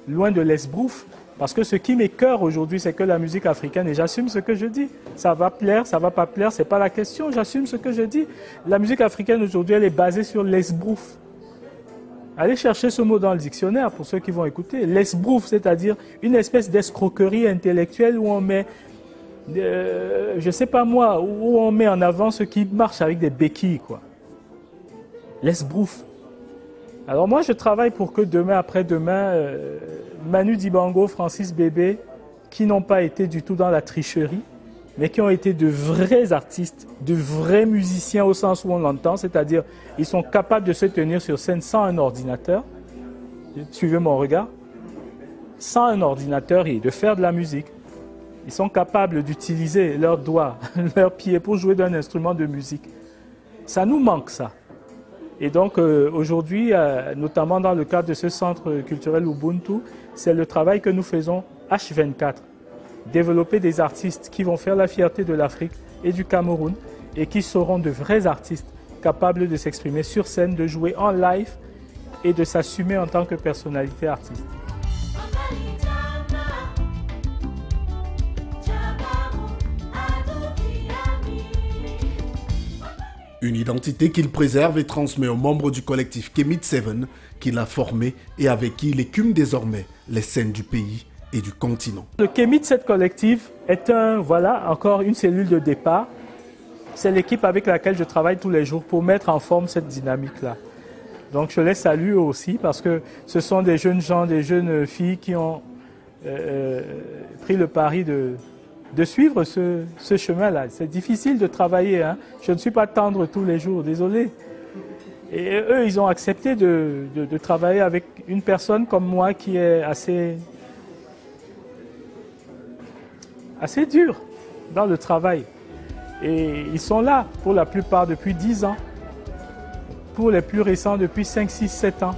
loin de l'esbrouf. Parce que ce qui m'écoeure aujourd'hui, c'est que la musique africaine, et j'assume ce que je dis, ça va plaire, ça va pas plaire, c'est pas la question, j'assume ce que je dis. La musique africaine aujourd'hui, elle est basée sur l'esbrouf. Allez chercher ce mot dans le dictionnaire pour ceux qui vont écouter. L'esbrouf, c'est-à-dire une espèce d'escroquerie intellectuelle où on met, je sais pas moi, où on met en avant ceux qui marchent avec des béquilles, quoi. L'esbrouf. Alors moi, je travaille pour que demain, après-demain, Manu Dibango, Francis Bébé, qui n'ont pas été du tout dans la tricherie, mais qui ont été de vrais artistes, de vrais musiciens au sens où on l'entend, c'est-à-dire ils sont capables de se tenir sur scène sans un ordinateur, suivez mon regard, sans un ordinateur et de faire de la musique. Ils sont capables d'utiliser leurs doigts, leurs pieds pour jouer d'un instrument de musique. Ça nous manque, ça. Et donc aujourd'hui, notamment dans le cadre de ce centre culturel Ubuntu, c'est le travail que nous faisons H24. Développer des artistes qui vont faire la fierté de l'Afrique et du Cameroun et qui seront de vrais artistes capables de s'exprimer sur scène, de jouer en live et de s'assumer en tant que personnalité artistique. Une identité qu'il préserve et transmet aux membres du collectif Kemit 7 qu'il a formé et avec qui il écume désormais les scènes du pays et du continent. Le Kemit 7 collectif est encore une cellule de départ. C'est l'équipe avec laquelle je travaille tous les jours pour mettre en forme cette dynamique-là. Donc je les salue aussi parce que ce sont des jeunes gens, des jeunes filles qui ont pris le pari de suivre ce chemin-là. C'est difficile de travailler, hein. Je ne suis pas tendre tous les jours, désolé. Et eux, ils ont accepté de travailler avec une personne comme moi qui est assez dur dans le travail. Et ils sont là pour la plupart depuis 10 ans. Pour les plus récents depuis 5, 6, 7 ans.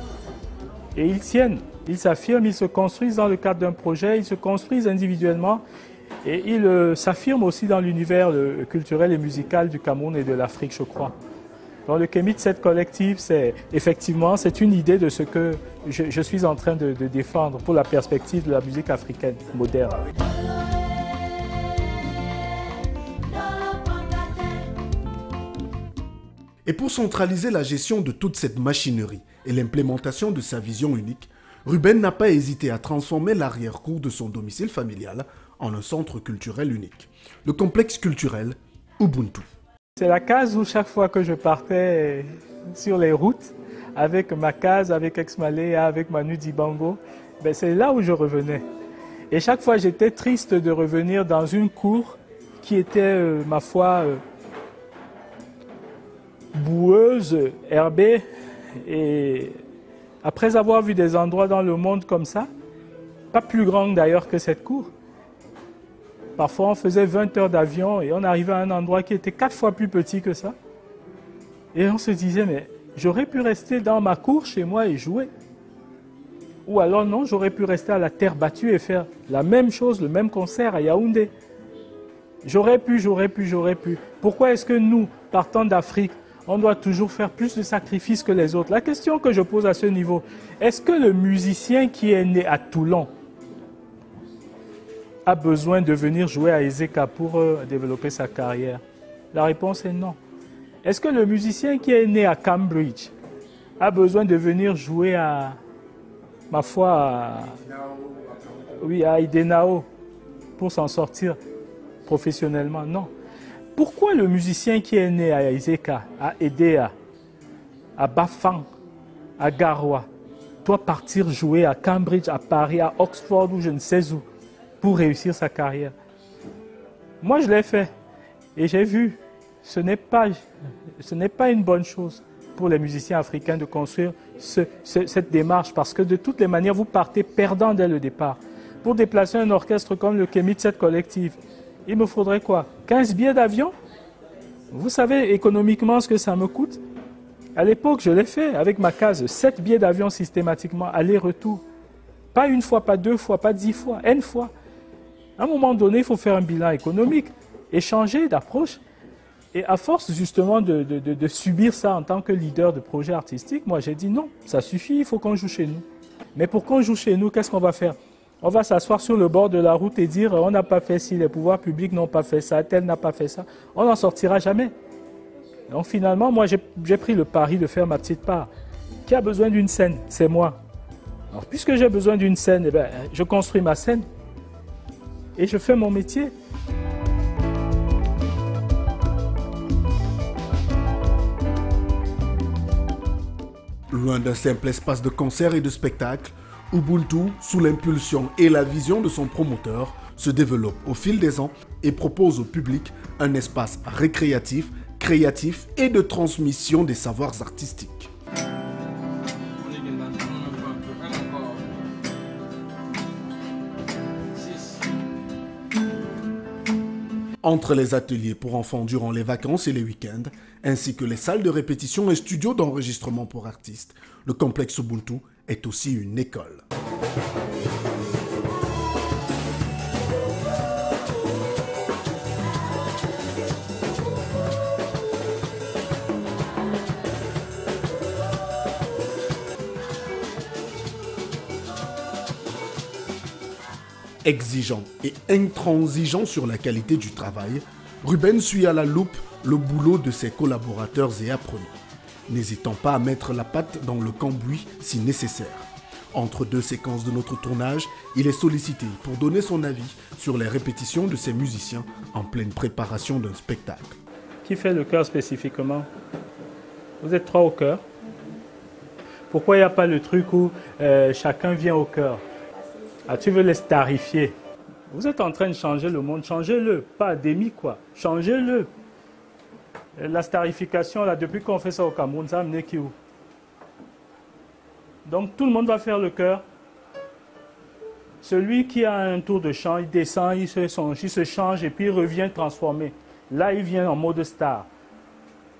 Et ils tiennent, ils s'affirment, ils se construisent dans le cadre d'un projet, ils se construisent individuellement et ils s'affirment aussi dans l'univers culturel et musical du Cameroun et de l'Afrique, je crois. Donc le Kemit 7 collectif, c'est effectivement, c'est une idée de ce que je suis en train de défendre pour la perspective de la musique africaine moderne. Et pour centraliser la gestion de toute cette machinerie et l'implémentation de sa vision unique, Ruben n'a pas hésité à transformer l'arrière-cour de son domicile familial en un centre culturel unique. Le complexe culturel Ubuntu. C'est la case où chaque fois que je partais sur les routes, avec ma case, avec Ex-Malea, avec Manu Dibango, c'est là où je revenais. Et chaque fois j'étais triste de revenir dans une cour qui était, ma foi, boueuse, herbée, et après avoir vu des endroits dans le monde comme ça, pas plus grands d'ailleurs que cette cour, parfois on faisait 20 heures d'avion et on arrivait à un endroit qui était 4 fois plus petit que ça, et on se disait, mais j'aurais pu rester dans ma cour chez moi et jouer, ou alors non, j'aurais pu rester à la terre battue et faire la même chose, le même concert à Yaoundé. J'aurais pu. Pourquoi est-ce que nous, partant d'Afrique, on doit toujours faire plus de sacrifices que les autres? La question que je pose à ce niveau, est-ce que le musicien qui est né à Toulon a besoin de venir jouer à Ezeka pour développer sa carrière? La réponse est non. Est-ce que le musicien qui est né à Cambridge a besoin de venir jouer à, ma foi, à Idenao pour s'en sortir professionnellement? Non. Pourquoi le musicien qui est né à Ezeka, à Edea, à Bafang, à Garoua, doit partir jouer à Cambridge, à Paris, à Oxford ou je ne sais où pour réussir sa carrière? Moi, je l'ai fait et j'ai vu, ce n'est pas une bonne chose pour les musiciens africains de construire cette démarche parce que de toutes les manières, vous partez perdant dès le départ. Pour déplacer un orchestre comme le Kemit 7 collectif, il me faudrait quoi? 15 billets d'avion? Vous savez économiquement ce que ça me coûte? À l'époque, je l'ai fait avec ma case, 7 billets d'avion systématiquement, aller-retour. Pas une fois, pas 2 fois, pas 10 fois, N fois. À un moment donné, il faut faire un bilan économique et changer d'approche. Et à force justement de subir ça en tant que leader de projet artistique, moi j'ai dit non, ça suffit, il faut qu'on joue chez nous. Mais pour qu'on joue chez nous, qu'est-ce qu'on va faire? On va s'asseoir sur le bord de la route et dire on n'a pas fait ci, les pouvoirs publics n'ont pas fait ça, tel n'a pas fait ça. On n'en sortira jamais. Donc finalement, moi j'ai pris le pari de faire ma petite part. Qui a besoin d'une scène? C'est moi. Alors puisque j'ai besoin d'une scène, je construis ma scène et je fais mon métier. Loin d'un simple espace de concert et de spectacle, Ubuntu, sous l'impulsion et la vision de son promoteur, se développe au fil des ans et propose au public un espace récréatif, créatif et de transmission des savoirs artistiques. Entre les ateliers pour enfants durant les vacances et les week-ends, ainsi que les salles de répétition et studios d'enregistrement pour artistes, le complexe Ubuntu est aussi une école. Exigeant et intransigeant sur la qualité du travail, Ruben suit à la loupe le boulot de ses collaborateurs et apprenants, n'hésitant pas à mettre la patte dans le cambouis si nécessaire. Entre deux séquences de notre tournage, il est sollicité pour donner son avis sur les répétitions de ses musiciens en pleine préparation d'un spectacle. Qui fait le chœur spécifiquement? Vous êtes 3 au chœur. Pourquoi il n'y a pas le truc où chacun vient au chœur? Ah, tu veux les starifier. Vous êtes en train de changer le monde, changez-le, pas à demi quoi, changez-le. La starification, là, depuis qu'on fait ça au Cameroun, ça a amené qui où? Donc tout le monde va faire le chœur. Celui qui a un tour de chant, il descend, il se change et puis il revient transformé. Là, il vient en mode star.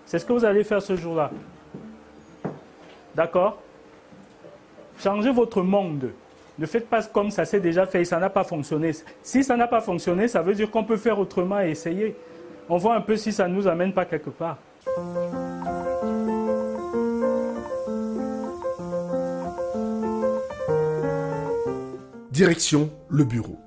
C'est ce que vous allez faire ce jour-là. D'accord? Changez votre monde. Ne faites pas comme ça s'est déjà fait, ça n'a pas fonctionné. Si ça n'a pas fonctionné, ça veut dire qu'on peut faire autrement et essayer. On voit un peu si ça ne nous amène pas quelque part. Direction le bureau.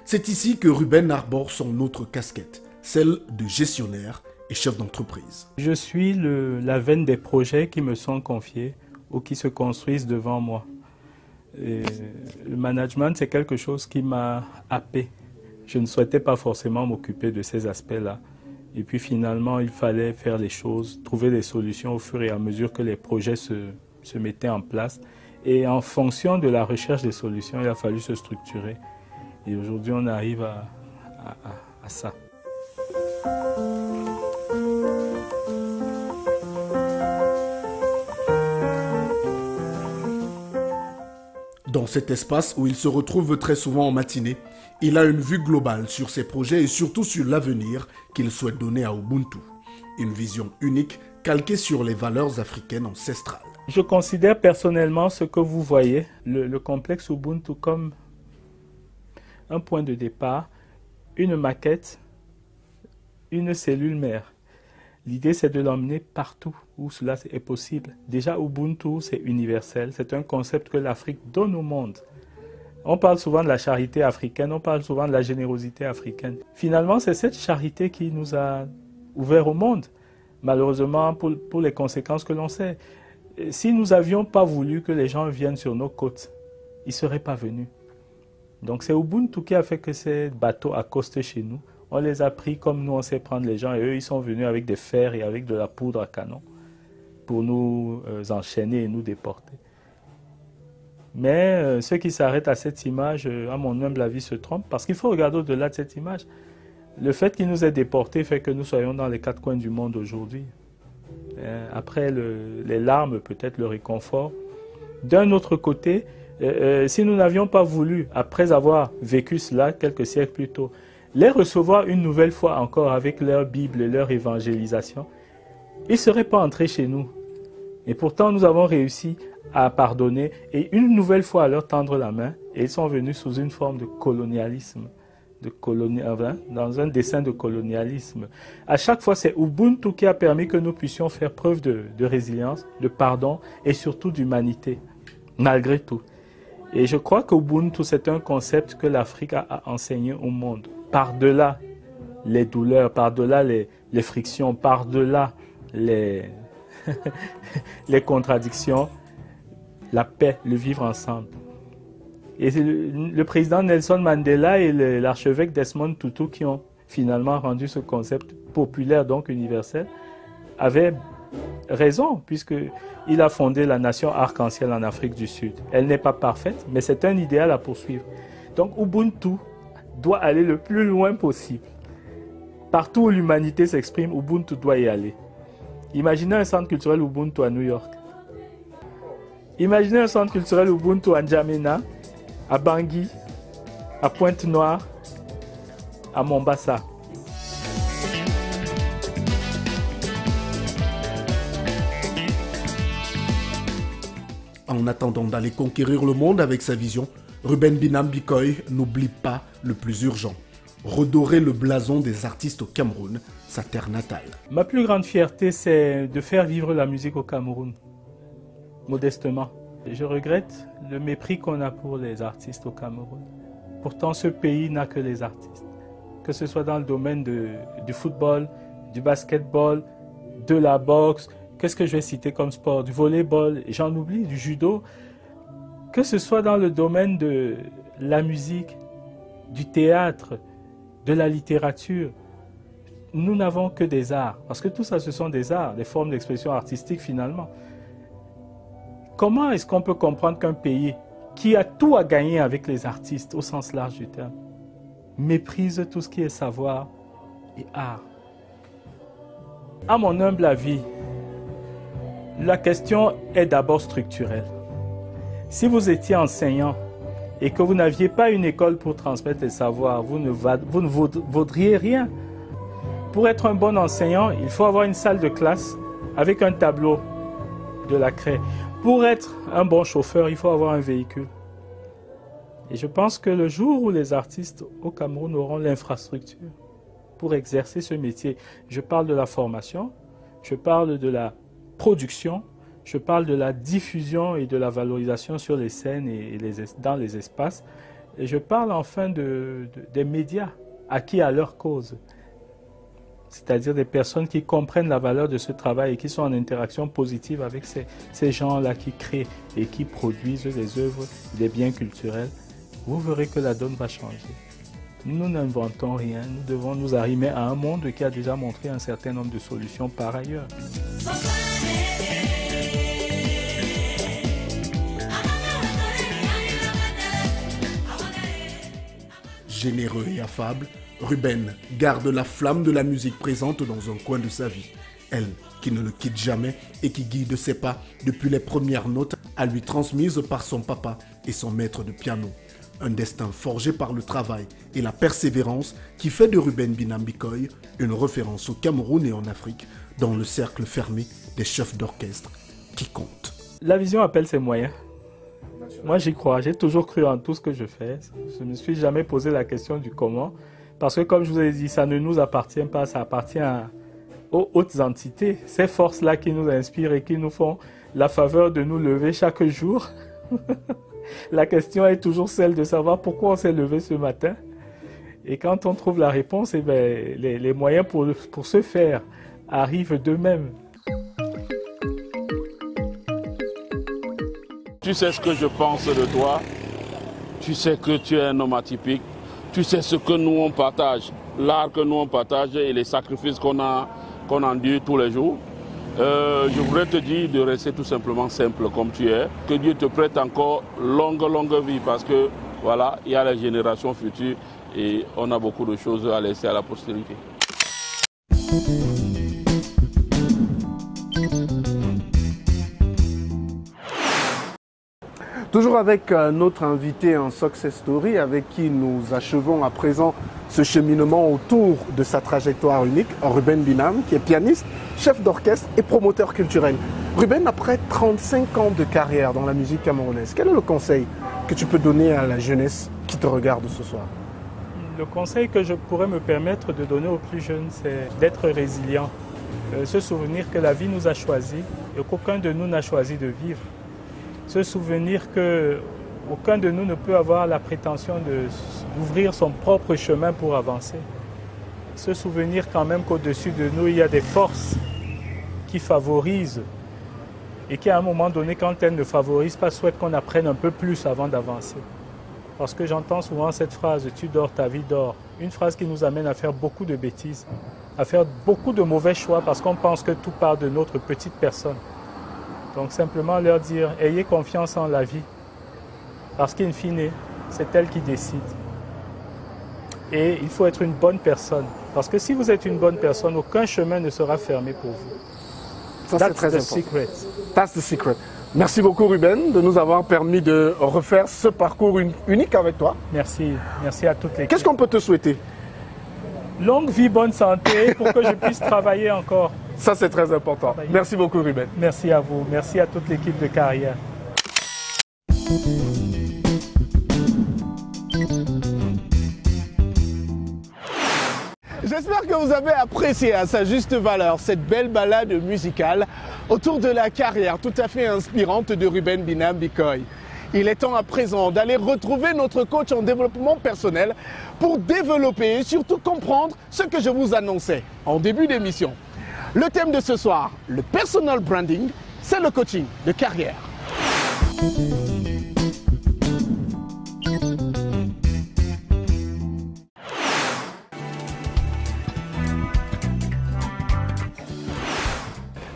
C'est ici que Ruben arbore son autre casquette, celle de gestionnaire et chef d'entreprise. Je suis la veine des projets qui me sont confiés ou qui se construisent devant moi. Et le management, c'est quelque chose qui m'a happé. Je ne souhaitais pas forcément m'occuper de ces aspects-là. Et puis finalement, il fallait faire les choses, trouver des solutions au fur et à mesure que les projets se mettaient en place. Et en fonction de la recherche des solutions, il a fallu se structurer. Et aujourd'hui, on arrive à ça. Dans cet espace où il se retrouve très souvent en matinée, il a une vue globale sur ses projets et surtout sur l'avenir qu'il souhaite donner à Ubuntu. Une vision unique calquée sur les valeurs africaines ancestrales. Je considère personnellement ce que vous voyez, le complexe Ubuntu, comme un point de départ, une maquette, une cellule mère. L'idée, c'est de l'emmener partout où cela est possible. Déjà, Ubuntu, c'est universel. C'est un concept que l'Afrique donne au monde. On parle souvent de la charité africaine, on parle souvent de la générosité africaine. Finalement, c'est cette charité qui nous a ouverts au monde. Malheureusement, pour les conséquences que l'on sait. Si nous n'avions pas voulu que les gens viennent sur nos côtes, ils ne seraient pas venus. Donc, c'est Ubuntu qui a fait que ces bateaux accostent chez nous. On les a pris comme nous, on sait prendre les gens. Et eux, ils sont venus avec des fers et avec de la poudre à canon pour nous enchaîner et nous déporter. Mais ceux qui s'arrêtent à cette image, à mon humble avis, se trompent. Parce qu'il faut regarder au-delà de cette image. Le fait qu'ils nous aient déportés fait que nous soyons dans les 4 coins du monde aujourd'hui. Après les larmes, peut-être le réconfort. D'un autre côté, si nous n'avions pas voulu, après avoir vécu cela quelques siècles plus tôt, les recevoir une nouvelle fois encore avec leur Bible et leur évangélisation, ils ne seraient pas entrés chez nous. Et pourtant, nous avons réussi à pardonner et une nouvelle fois à leur tendre la main. Et ils sont venus sous une forme de colonialisme, dans un dessein de colonialisme. À chaque fois, c'est Ubuntu qui a permis que nous puissions faire preuve de résilience, de pardon et surtout d'humanité, malgré tout. Et je crois qu'Ubuntu, c'est un concept que l'Afrique a enseigné au monde. Par-delà les douleurs, par-delà les frictions, par-delà les contradictions, la paix, le vivre ensemble. Et c'est le président Nelson Mandela et l'archevêque Desmond Tutu qui ont finalement rendu ce concept populaire, donc universel, avaient raison, puisqu'il a fondé la nation arc-en-ciel en Afrique du Sud. Elle n'est pas parfaite, mais c'est un idéal à poursuivre. Donc Ubuntu doit aller le plus loin possible. Partout où l'humanité s'exprime, Ubuntu doit y aller. Imaginez un centre culturel Ubuntu à New York. Imaginez un centre culturel Ubuntu à N'Djamena, à Bangui, à Pointe-Noire, à Mombasa. En attendant d'aller conquérir le monde avec sa vision, Ruben Binam Bikoy n'oublie pas le plus urgent. Redorer le blason des artistes au Cameroun, sa terre natale. Ma plus grande fierté, c'est de faire vivre la musique au Cameroun, modestement. Je regrette le mépris qu'on a pour les artistes au Cameroun. Pourtant, ce pays n'a que les artistes. Que ce soit dans le domaine du football, du basketball, de la boxe, qu'est-ce que je vais citer comme sport, du volleyball, j'en oublie, du judo. Que ce soit dans le domaine de la musique, du théâtre, de la littérature, nous n'avons que des arts. Parce que tout ça, ce sont des arts, des formes d'expression artistique finalement. Comment est-ce qu'on peut comprendre qu'un pays qui a tout à gagner avec les artistes, au sens large du terme, méprise tout ce qui est savoir et art? À mon humble avis, la question est d'abord structurelle. Si vous étiez enseignant et que vous n'aviez pas une école pour transmettre les savoirs, vous ne vaudriez rien. Pour être un bon enseignant, il faut avoir une salle de classe avec un tableau de la craie. Pour être un bon chauffeur, il faut avoir un véhicule. Et je pense que le jour où les artistes au Cameroun auront l'infrastructure pour exercer ce métier, je parle de la formation, je parle de la production, je parle de la diffusion et de la valorisation sur les scènes et dans les espaces. Et je parle enfin des médias acquis à leur cause. C'est-à-dire des personnes qui comprennent la valeur de ce travail et qui sont en interaction positive avec ces gens-là qui créent et qui produisent des œuvres, des biens culturels. Vous verrez que la donne va changer. Nous n'inventons rien, nous devons nous arrimer à un monde qui a déjà montré un certain nombre de solutions par ailleurs. Généreux et affable, Ruben garde la flamme de la musique présente dans un coin de sa vie. Elle, qui ne le quitte jamais et qui guide ses pas depuis les premières notes à lui transmises par son papa et son maître de piano. Un destin forgé par le travail et la persévérance qui fait de Ruben Binam Bikoy une référence au Cameroun et en Afrique dans le cercle fermé des chefs d'orchestre qui comptent. La vision appelle ses moyens. Moi j'y crois, j'ai toujours cru en tout ce que je fais. Je ne me suis jamais posé la question du comment. Parce que comme je vous ai dit, ça ne nous appartient pas, ça appartient aux hautes entités. Ces forces-là qui nous inspirent et qui nous font la faveur de nous lever chaque jour. La question est toujours celle de savoir pourquoi on s'est levé ce matin. Et quand on trouve la réponse, eh bien, les moyens pour ce faire arrivent d'eux-mêmes. Tu sais ce que je pense de toi. Tu sais que tu es un homme atypique. Tu sais ce que nous on partage, l'art que nous on partage et les sacrifices qu'on endure tous les jours. Je voudrais te dire de rester tout simplement simple comme tu es. Que Dieu te prête encore longue vie parce que voilà, il y a les générations futures et on a beaucoup de choses à laisser à la postérité. Toujours avec notre invité en Success Story avec qui nous achevons à présent ce cheminement autour de sa trajectoire unique, Ruben Binam, qui est pianiste, chef d'orchestre et promoteur culturel. Ruben, après 35 ans de carrière dans la musique camerounaise, quel est le conseil que tu peux donner à la jeunesse qui te regarde ce soir? Le conseil que je pourrais me permettre de donner aux plus jeunes, c'est d'être résilient. Se souvenir que la vie nous a choisis et qu'aucun de nous n'a choisi de vivre. Se souvenir qu'aucun de nous ne peut avoir la prétention d'ouvrir son propre chemin pour avancer. Se souvenir quand même qu'au-dessus de nous, il y a des forces qui favorisent et qui, à un moment donné, quand elles ne favorisent pas, souhaitent qu'on apprenne un peu plus avant d'avancer. Parce que j'entends souvent cette phrase « tu dors, ta vie dort ». Une phrase qui nous amène à faire beaucoup de bêtises, à faire beaucoup de mauvais choix parce qu'on pense que tout part de notre petite personne. Donc simplement leur dire, ayez confiance en la vie, parce qu'in fine, c'est elle qui décide. Et il faut être une bonne personne, parce que si vous êtes une bonne personne, aucun chemin ne sera fermé pour vous. Ça, c'est très important. Secret. That's the secret. Merci beaucoup Ruben de nous avoir permis de refaire ce parcours unique avec toi. Merci, merci à toutes les. Qu'est-ce qu'on peut te souhaiter? Longue vie, bonne santé pour que je puisse travailler encore. Ça, c'est très important. Merci beaucoup, Ruben. Merci à vous. Merci à toute l'équipe de Carrière. J'espère que vous avez apprécié à sa juste valeur cette belle balade musicale autour de la carrière tout à fait inspirante de Ruben Binam Bikoy. Il est temps à présent d'aller retrouver notre coach en développement personnel pour développer et surtout comprendre ce que je vous annonçais en début d'émission. Le thème de ce soir, le personal branding, c'est le coaching de carrière.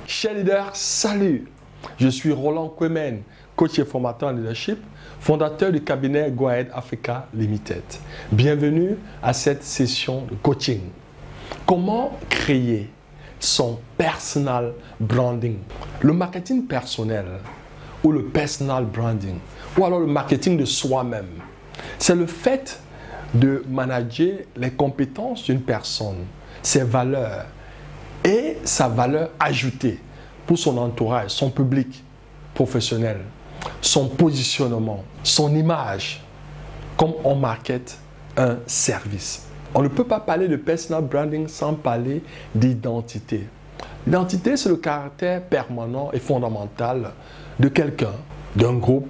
Chers leaders, salut! Je suis Roland Kwemen, coach et formateur en leadership, fondateur du cabinet Go Ahead Africa Limited. Bienvenue à cette session de coaching. Comment créer son personal branding? Le marketing personnel ou le personal branding ou alors le marketing de soi-même, c'est le fait de manager les compétences d'une personne, ses valeurs et sa valeur ajoutée pour son entourage, son public professionnel, son positionnement, son image, comme on market un service. On ne peut pas parler de personal branding sans parler d'identité. L'identité, c'est le caractère permanent et fondamental de quelqu'un, d'un groupe,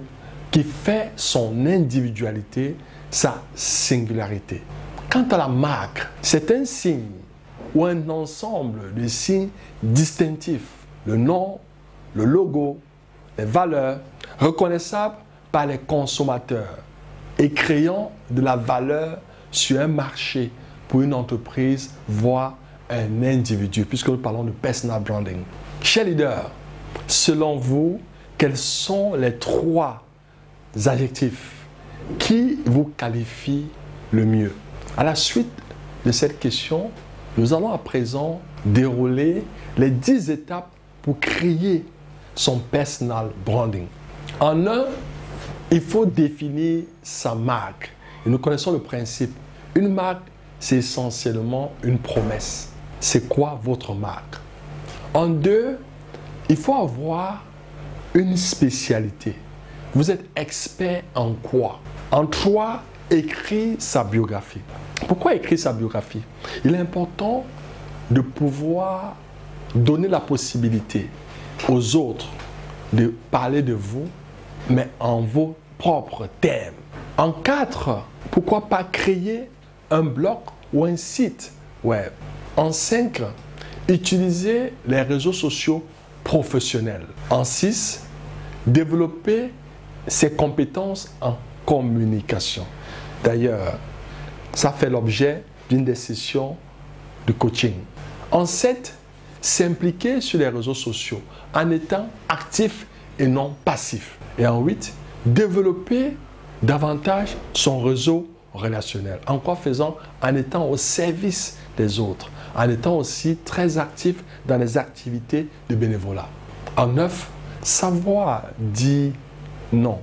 qui fait son individualité, sa singularité. Quant à la marque, c'est un signe ou un ensemble de signes distinctifs, le nom, le logo, les valeurs, reconnaissables par les consommateurs et créant de la valeur sur un marché pour une entreprise, voire un individu, puisque nous parlons de personal branding. Chers leaders, selon vous, quels sont les 3 adjectifs qui vous qualifient le mieux? À la suite de cette question, nous allons à présent dérouler les 10 étapes pour créer son personal branding. En un, il faut définir sa marque. Et nous connaissons le principe. Une marque, c'est essentiellement une promesse. C'est quoi votre marque? En deux, il faut avoir une spécialité. Vous êtes expert en quoi? En 3, écrire sa biographie. Pourquoi écrire sa biographie? Il est important de pouvoir donner la possibilité aux autres de parler de vous, mais en vos propres termes. En 4, pourquoi pas créer un blog ou un site web. En 5, utiliser les réseaux sociaux professionnels. En 6, développer ses compétences en communication. D'ailleurs, ça fait l'objet d'une des sessions de coaching. En 7, s'impliquer sur les réseaux sociaux en étant actif et non passif. Et en 8, développer davantage son réseau relationnel. En quoi faisant? En étant au service des autres, en étant aussi très actif dans les activités de bénévolat. En 9, savoir dire non,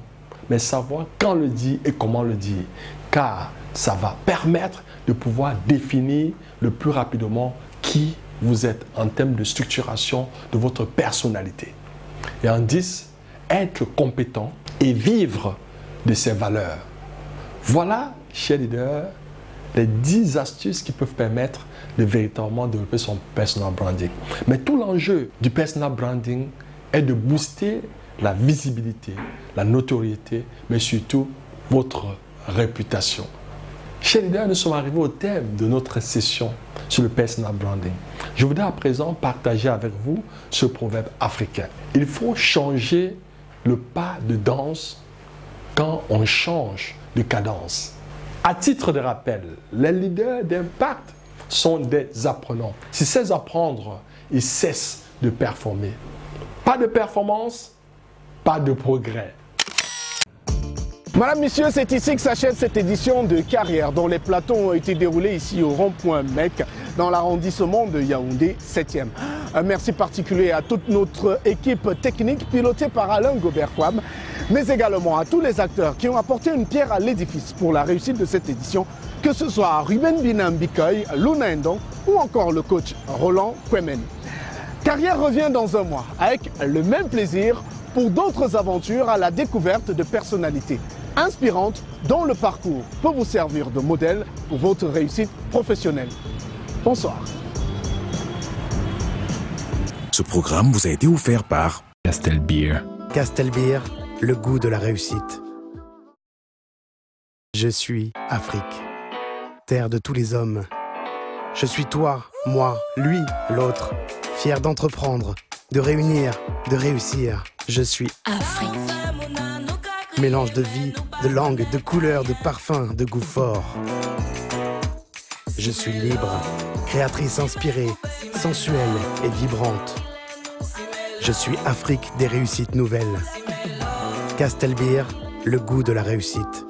mais savoir quand le dire et comment le dire, car ça va permettre de pouvoir définir le plus rapidement qui vous êtes en termes de structuration de votre personnalité. Et en 10, être compétent et vivre de ses valeurs. Voilà, chers leaders, les 10 astuces qui peuvent permettre de véritablement développer son personal branding. Mais tout l'enjeu du personal branding est de booster la visibilité, la notoriété, mais surtout votre réputation. Chers leaders, nous sommes arrivés au thème de notre session sur le personal branding. Je voudrais à présent partager avec vous ce proverbe africain. Il faut changer le pas de danse quand on change de cadence. À titre de rappel, les leaders d'impact sont des apprenants. S'ils cessent d'apprendre, ils cessent de performer. Pas de performance, pas de progrès. Madame, Messieurs, c'est ici que s'achève cette édition de Carrière dont les plateaux ont été déroulés ici au rond-point Mec dans l'arrondissement de Yaoundé 7e. Un merci particulier à toute notre équipe technique pilotée par Alain Gobert-Kwam, mais également à tous les acteurs qui ont apporté une pierre à l'édifice pour la réussite de cette édition, que ce soit Ruben Binambikoy, Luna Ndong ou encore le coach Roland Kwemen. Carrière revient dans un mois avec le même plaisir pour d'autres aventures à la découverte de personnalités inspirantes dont le parcours peut vous servir de modèle pour votre réussite professionnelle. Bonsoir. Ce programme vous a été offert par Castel Beer. Castel Beer, le goût de la réussite. Je suis Afrique, terre de tous les hommes. Je suis toi, moi, lui, l'autre, fier d'entreprendre, de réunir, de réussir. Je suis Afrique. Mélange de vie, de langue, de couleurs, de parfums, de goût fort. Je suis libre, créatrice inspirée, sensuelle et vibrante. Je suis Afrique des réussites nouvelles. Castel Beer, le goût de la réussite.